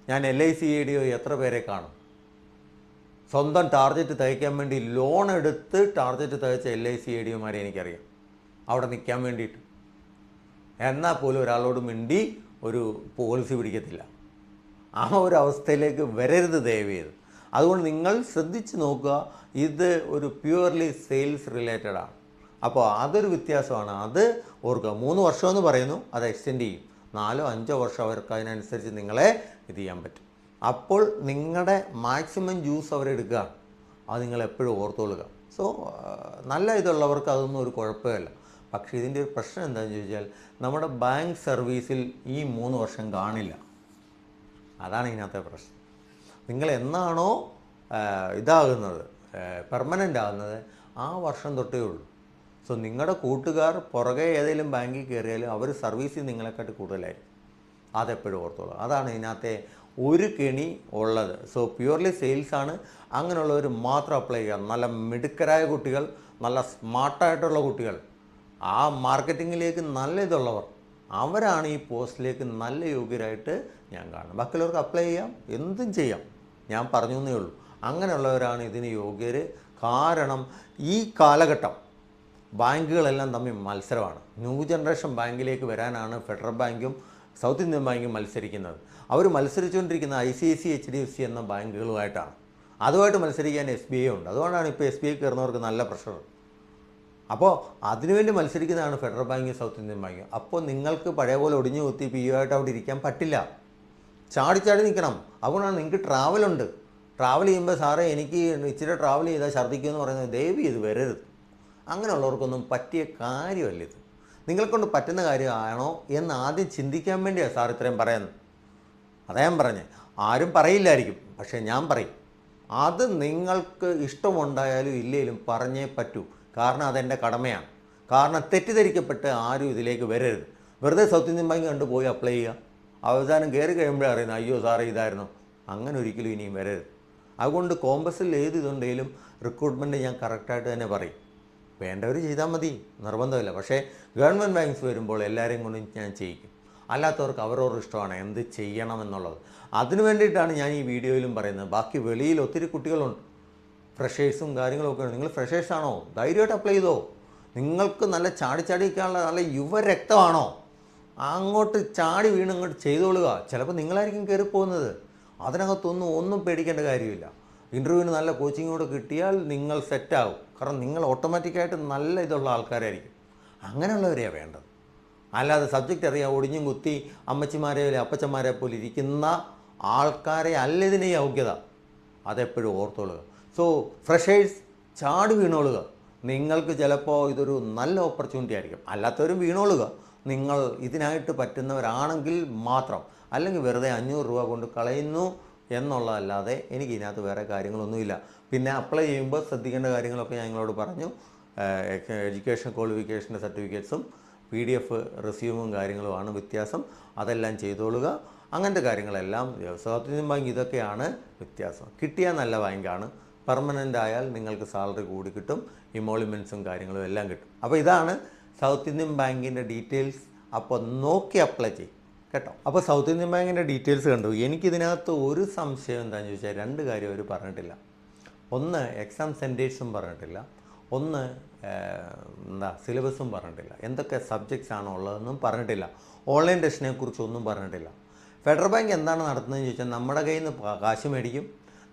ഞാൻ LIC-ADO എത്ര പേരെ കാണും സ്വന്തം ടാർഗറ്റ് തികയ്ക്കാൻ വേണ്ടി ലോൺ എടുത്ത് ടാർഗറ്റ് തികച്ച LIC-ADOമാരെ എനിക്കറിയാം, അവിടെ നിൽക്കാൻ വേണ്ടിയിട്ട്. എന്നാൽ പോലും ഒരാളോട് മിണ്ടി ഒരു പോളിസി പിടിക്കത്തില്ല. ആ ഒരു അവസ്ഥയിലേക്ക് വരരുത് ദയവ് ചെയ്ത്. അതുകൊണ്ട് നിങ്ങൾ ശ്രദ്ധിച്ച് നോക്കുക. ഇത് ഒരു പ്യുവർലി സെയിൽസ് റിലേറ്റഡ് ആണ്. അപ്പോൾ അതൊരു വ്യത്യാസമാണ്. അത് ഓർക്കുക. 3 വർഷമെന്ന് പറയുന്നു, അത് എക്സ്റ്റെൻഡ് ചെയ്യും. 4-5 വർഷം അവർക്ക് അതിനനുസരിച്ച് നിങ്ങളെ ഇത് ചെയ്യാൻ പറ്റും. അപ്പോൾ നിങ്ങളുടെ മാക്സിമം ജ്യൂസ് അവരെടുക്കുക. അത് നിങ്ങൾ എപ്പോഴും ഓർത്തോളുക. സോ നല്ല ഇതുള്ളവർക്ക് അതൊന്നും ഒരു കുഴപ്പമില്ല. പക്ഷേ ഇതിൻ്റെ ഒരു പ്രശ്നം എന്താണെന്ന് ചോദിച്ചാൽ നമ്മുടെ ബാങ്ക് സർവീസിൽ ഈ 3 വർഷം കാണില്ല. അതാണ് ഇതിനകത്തെ പ്രശ്നം. നിങ്ങൾ എന്നാണോ ഇതാകുന്നത്, പെർമനൻ്റ് ആകുന്നത്, ആ വർഷം തൊട്ടേ ഉള്ളൂ. സോ നിങ്ങളുടെ കൂട്ടുകാർ പുറകെ ഏതെങ്കിലും ബാങ്കിൽ കയറിയാലും അവർ സർവീസിൽ നിങ്ങളെക്കാട്ട് കൂടുതലായിരിക്കും. അതെപ്പോഴും ഓർത്തോളൂ. അതാണ് ഇതിനകത്തെ ഒരു കെണി ഉള്ളത്. സോ പ്യുവർലി സെയിൽസാണ്. അങ്ങനെയുള്ളവർ മാത്രം അപ്ലൈ ചെയ്യുക. നല്ല മിടുക്കരായ കുട്ടികൾ, നല്ല സ്മാർട്ടായിട്ടുള്ള കുട്ടികൾ, ആ മാർക്കറ്റിങ്ങിലേക്ക് നല്ല ഇതുള്ളവർ, അവരാണ് ഈ പോസ്റ്റിലേക്ക് നല്ല യോഗ്യരായിട്ട് ഞാൻ കാണുന്നത്. ബാക്കിയുള്ളവർക്ക് അപ്ലൈ ചെയ്യാം, എന്തും ചെയ്യാം. ഞാൻ പറഞ്ഞു എന്നേ ഉള്ളൂ. അങ്ങനെയുള്ളവരാണ് ഇതിന് യോഗ്യർ. കാരണം ഈ കാലഘട്ടം ബാങ്കുകളെല്ലാം തമ്മിൽ മത്സരമാണ്. ന്യൂ ജനറേഷൻ ബാങ്കിലേക്ക് വരാനാണ് ഫെഡറൽ ബാങ്കും സൗത്ത് ഇന്ത്യൻ ബാങ്കും മത്സരിക്കുന്നത്. അവർ മത്സരിച്ചുകൊണ്ടിരിക്കുന്ന ICICI, HDFC എന്ന ബാങ്കുകളുമായിട്ടാണ്. അതുമായിട്ട് മത്സരിക്കാൻ SBI ഉണ്ട്. അതുകൊണ്ടാണ് ഇപ്പോൾ SBI കയറുന്നവർക്ക് നല്ല പ്രഷർ. അപ്പോൾ അതിനുവേണ്ടി മത്സരിക്കുന്നതാണ് Federal Bank, South Indian Bank. അപ്പോൾ നിങ്ങൾക്ക് പഴയ പോലെ ഒടിഞ്ഞു കുത്തി PU ആയിട്ട് അവിടെ ഇരിക്കാൻ പറ്റില്ല. ചാടി നിൽക്കണം. അതുകൊണ്ടാണ് നിങ്ങൾക്ക് ട്രാവലുണ്ട്. ട്രാവൽ ചെയ്യുമ്പോൾ സാറേ എനിക്ക് ഇച്ചിരി ട്രാവൽ ചെയ്താൽ ഛർദ്ദിക്കുമെന്ന് പറയുന്നത് ദയവ് ഇത് വരരുത്. അങ്ങനെയുള്ളവർക്കൊന്നും പറ്റിയ കാര്യമല്ല ഇത്. നിങ്ങൾക്കൊണ്ട് പറ്റുന്ന കാര്യമാണോ എന്ന് ആദ്യം ചിന്തിക്കാൻ വേണ്ടിയാണ് സാർ ഇത്രയും പറയുന്നത്. അതാ ഞാൻ പറഞ്ഞേ. ആരും പറയില്ലായിരിക്കും, പക്ഷേ ഞാൻ പറയും. അത് നിങ്ങൾക്ക് ഇഷ്ടമുണ്ടായാലും ഇല്ലെങ്കിലും പറഞ്ഞേ പറ്റൂ. കാരണം അതെൻ്റെ കടമയാണ്. കാരണം തെറ്റിദ്ധരിക്കപ്പെട്ട് ആരും ഇതിലേക്ക് വരരുത്. വെറുതെ സൗത്ത് ഇന്ത്യൻ ബാങ്ക് കണ്ട് പോയി അപ്ലൈ ചെയ്യുക, അവസാനം കയറി കഴിയുമ്പോഴേ അറിയുന്നത് അയ്യോ സാറേ ഇതായിരുന്നു. അങ്ങനെ ഒരിക്കലും ഇനിയും വരരുത്. അതുകൊണ്ട് കോമ്പസിൽ ഏത് ഇതുണ്ടെങ്കിലും റിക്രൂട്ട്മെൻറ്റ് ഞാൻ കറക്റ്റായിട്ട് തന്നെ പറയും. വേണ്ടവർ ചെയ്താൽ മതി, നിർബന്ധമില്ല. പക്ഷേ ഗവൺമെൻറ് ബാങ്ക്സ് വരുമ്പോൾ എല്ലാവരെയും കൊണ്ടും ഞാൻ ചെയ്യിക്കും. അല്ലാത്തവർക്ക് അവരവരുടെ ഇഷ്ടമാണ് എന്ത് ചെയ്യണമെന്നുള്ളത്. അതിനു വേണ്ടിയിട്ടാണ് ഞാൻ ഈ വീഡിയോയിലും പറയുന്നത്. ബാക്കി വെളിയിൽ ഒത്തിരി കുട്ടികളുണ്ട്, ഫ്രഷേഴ്സും കാര്യങ്ങളൊക്കെ ഉണ്ട്. നിങ്ങൾ ഫ്രഷേഴ്സാണോ, ധൈര്യമായിട്ട് അപ്ലൈ ചെയ്തോ. നിങ്ങൾക്ക് നല്ല ചാടിക്കാനുള്ള നല്ല യുവരക്തമാണോ, അങ്ങോട്ട് ചാടി വീണ് ഇങ്ങോട്ട് ചെയ്തോളുക. ചിലപ്പോൾ നിങ്ങളായിരിക്കും കയറിപ്പോകുന്നത്. അതിനകത്തൊന്നും പേടിക്കേണ്ട കാര്യമില്ല. ഇൻ്റർവ്യൂവിന് നല്ല കോച്ചിങ് കൂടെ കിട്ടിയാൽ നിങ്ങൾ സെറ്റാകും. കാരണം നിങ്ങൾ ഓട്ടോമാറ്റിക്കായിട്ട് നല്ല ഇതുള്ള ആൾക്കാരായിരിക്കും. അങ്ങനെയുള്ളവരെയാണ് വേണ്ടത്. അല്ലാതെ സബ്ജക്റ്റ് അറിയാം ഒടിഞ്ഞും കുത്തി അമ്മച്ചിമാരെ അപ്പച്ചന്മാരെ പോലെ ഇരിക്കുന്ന ആൾക്കാരെ അല്ല ഇതിന് യോഗ്യത. അതെപ്പോഴും ഓർത്തോളുക. സോ ഫ്രഷേഴ്സ് ചാടി വീണോളുക. നിങ്ങൾക്ക് ചിലപ്പോൾ ഇതൊരു നല്ല ഓപ്പർച്യൂണിറ്റി ആയിരിക്കും. അല്ലാത്തവരും വീണോളുക. നിങ്ങൾ ഇതിനായിട്ട് പറ്റുന്നവരാണെങ്കിൽ മാത്രം. അല്ലെങ്കിൽ വെറുതെ 500 രൂപ കൊണ്ട് കളയുന്നു എന്നുള്ളതല്ലാതെ എനിക്ക് ഇതിനകത്ത് വേറെ കാര്യങ്ങളൊന്നുമില്ല. പിന്നെ അപ്ലൈ ചെയ്യുമ്പോൾ ശ്രദ്ധിക്കേണ്ട കാര്യങ്ങളൊക്കെ ഞാൻ നിങ്ങളോട് പറഞ്ഞു. എഡ്യൂക്കേഷൻ ക്വാളിഫിക്കേഷൻ്റെ സർട്ടിഫിക്കറ്റ്സും PDF റെസ്യൂമും കാര്യങ്ങളുമാണ് വ്യത്യാസം. അതെല്ലാം ചെയ്തോളുക. അങ്ങനത്തെ കാര്യങ്ങളെല്ലാം. സൗത്ത് ഇന്ത്യൻ ബാങ്ക് ഇതൊക്കെയാണ് വ്യത്യാസം. കിട്ടിയാൽ നല്ല ബാങ്കാണ്. പെർമനൻ്റ് ആയാൽ നിങ്ങൾക്ക് സാലറി കൂടി കിട്ടും, ഇമോളിമെൻറ്റ്സും കാര്യങ്ങളും എല്ലാം കിട്ടും. അപ്പോൾ ഇതാണ് സൗത്ത് ഇന്ത്യൻ ബാങ്കിൻ്റെ ഡീറ്റെയിൽസ്. അപ്പോൾ നോക്കി അപ്ലൈ ചെയ്യും കേട്ടോ. അപ്പോൾ സൗത്ത് ഇന്ത്യൻ ബാങ്കിൻ്റെ ഡീറ്റെയിൽസ് കണ്ടു. എനിക്കിതിനകത്ത് ഒരു സംശയം എന്താണെന്ന് ചോദിച്ചാൽ 2 കാര്യം അവർ പറഞ്ഞിട്ടില്ല. ഒന്ന് എക്സാം സെൻറ്റേഴ്സും പറഞ്ഞിട്ടില്ല. ഒന്ന് സിലബസും പറഞ്ഞിട്ടില്ല. എന്തൊക്കെ സബ്ജക്ട്സ് ആണോ ഉള്ളതെന്നും പറഞ്ഞിട്ടില്ല. ഓൺലൈൻ ടെസ്റ്റിനെ കുറിച്ചൊന്നും പറഞ്ഞിട്ടില്ല. ഫെഡറൽ ബാങ്ക് എന്താണ് നടത്തുന്നതെന്ന് ചോദിച്ചാൽ നമ്മുടെ കയ്യിൽ നിന്ന് കാശ് മേടിക്കും.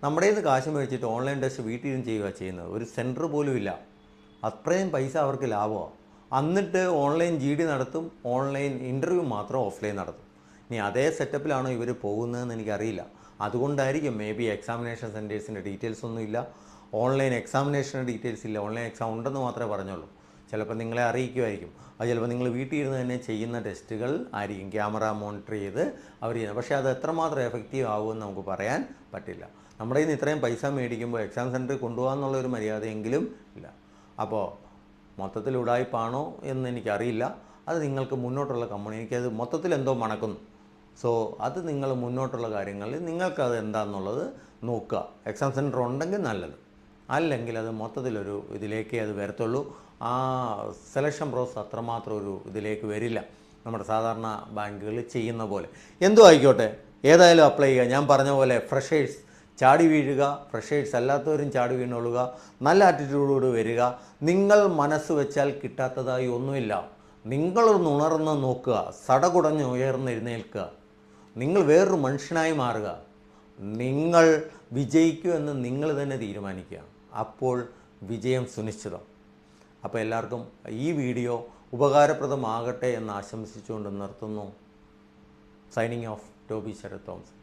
നമ്മുടെ കയ്യിൽ നിന്ന് കാശ് മേടിച്ചിട്ട് ഓൺലൈൻ ടെസ്റ്റ് വീട്ടിൽ നിന്ന് ചെയ്യുന്നത്. ഒരു സെൻറ്റർ പോലും ഇല്ല. അത്രയും പൈസ അവർക്ക് ലാഭമാണ്. എന്നിട്ട് ഓൺലൈൻ GD നടത്തും, ഓൺലൈൻ ഇൻ്റർവ്യൂ മാത്രം ഓഫ്ലൈൻ നടത്തും. ഇനി അതേ സെറ്റപ്പിലാണോ ഇവർ പോകുന്നതെന്ന് എനിക്കറിയില്ല. അതുകൊണ്ടായിരിക്കും എക്സാമിനേഷൻ സെൻറ്റേഴ്സിൻ്റെ ഡീറ്റെയിൽസ് ഒന്നുമില്ല, ഓൺലൈൻ എക്സാമിനേഷൻ്റെ ഡീറ്റെയിൽസ് ഇല്ല. ഓൺലൈൻ എക്സാം ഉണ്ടെന്ന് മാത്രമേ പറഞ്ഞുള്ളൂ. ചിലപ്പോൾ നിങ്ങളെ അറിയിക്കുമായിരിക്കും. അത് ചിലപ്പോൾ നിങ്ങൾ വീട്ടിൽ ഇരുന്ന് തന്നെ ചെയ്യുന്ന ടെസ്റ്റുകൾ ആയിരിക്കും ക്യാമറ മോണിറ്റർ ചെയ്ത് അവർ ചെയ്യുന്നത്. പക്ഷേ അത് എത്രമാത്രം എഫക്റ്റീവ് ആകുമെന്ന് നമുക്ക് പറയാൻ പറ്റില്ല. നമ്മുടെ കയ്യിൽ നിന്ന് ഇത്രയും പൈസ മേടിക്കുമ്പോൾ എക്സാം സെൻറ്ററിൽ കൊണ്ടുപോകാമെന്നുള്ളൊരു മര്യാദയെങ്കിലും ഇല്ല. അപ്പോൾ മൊത്തത്തിൽ ഉടായിപ്പാണോ എന്ന് എനിക്കറിയില്ല. അത് നിങ്ങൾക്ക് മുന്നോട്ടുള്ള കമ്പനി, എനിക്കത് മൊത്തത്തിൽ എന്തോ മണക്കുന്നു. സോ അത് നിങ്ങൾ മുന്നോട്ടുള്ള കാര്യങ്ങളിൽ നിങ്ങൾക്കത് എന്താണെന്നുള്ളത് നോക്കുക. എക്സാം സെൻറ്റർ ഉണ്ടെങ്കിൽ നല്ലത്, അല്ലെങ്കിൽ അത് മൊത്തത്തിലൊരു ഇതിലേക്കേ അത് വരത്തുള്ളൂ. ആ സെലക്ഷൻ പ്രോസസ് അത്രമാത്രം ഒരു ഇതിലേക്ക് വരില്ല, നമ്മുടെ സാധാരണ ബാങ്കുകളിൽ ചെയ്യുന്ന പോലെ. എന്തോ ആയിക്കോട്ടെ, ഏതായാലും അപ്ലൈ ചെയ്യുക. ഞാൻ പറഞ്ഞ പോലെ ഫ്രഷേഴ്സ് ചാടി വീഴുക, ഫ്രഷേഴ്സ് അല്ലാത്തവരും ചാടി വീണുകൊള്ളുക, നല്ല ആറ്റിറ്റ്യൂഡോട് വരിക. നിങ്ങൾ മനസ്സ് വെച്ചാൽ കിട്ടാത്തതായി ഒന്നുമില്ല. നിങ്ങളൊന്ന് ഉണർന്ന് നോക്കുക, സടകുടഞ്ഞ് ഉയർന്നെഴുന്നേൽക്കുക, നിങ്ങൾ വേറൊരു മനുഷ്യനായി മാറുക. നിങ്ങൾ വിജയിക്കുമെന്ന് നിങ്ങൾ തന്നെ തീരുമാനിക്കുക. അപ്പോൾ വിജയം സുനിശ്ചിതം. അപ്പോൾ എല്ലാവർക്കും ഈ വീഡിയോ ഉപകാരപ്രദമാകട്ടെ എന്ന് ആശംസിച്ചുകൊണ്ട് നിർത്തുന്നു. Signing off, Toby Sarath Thomas.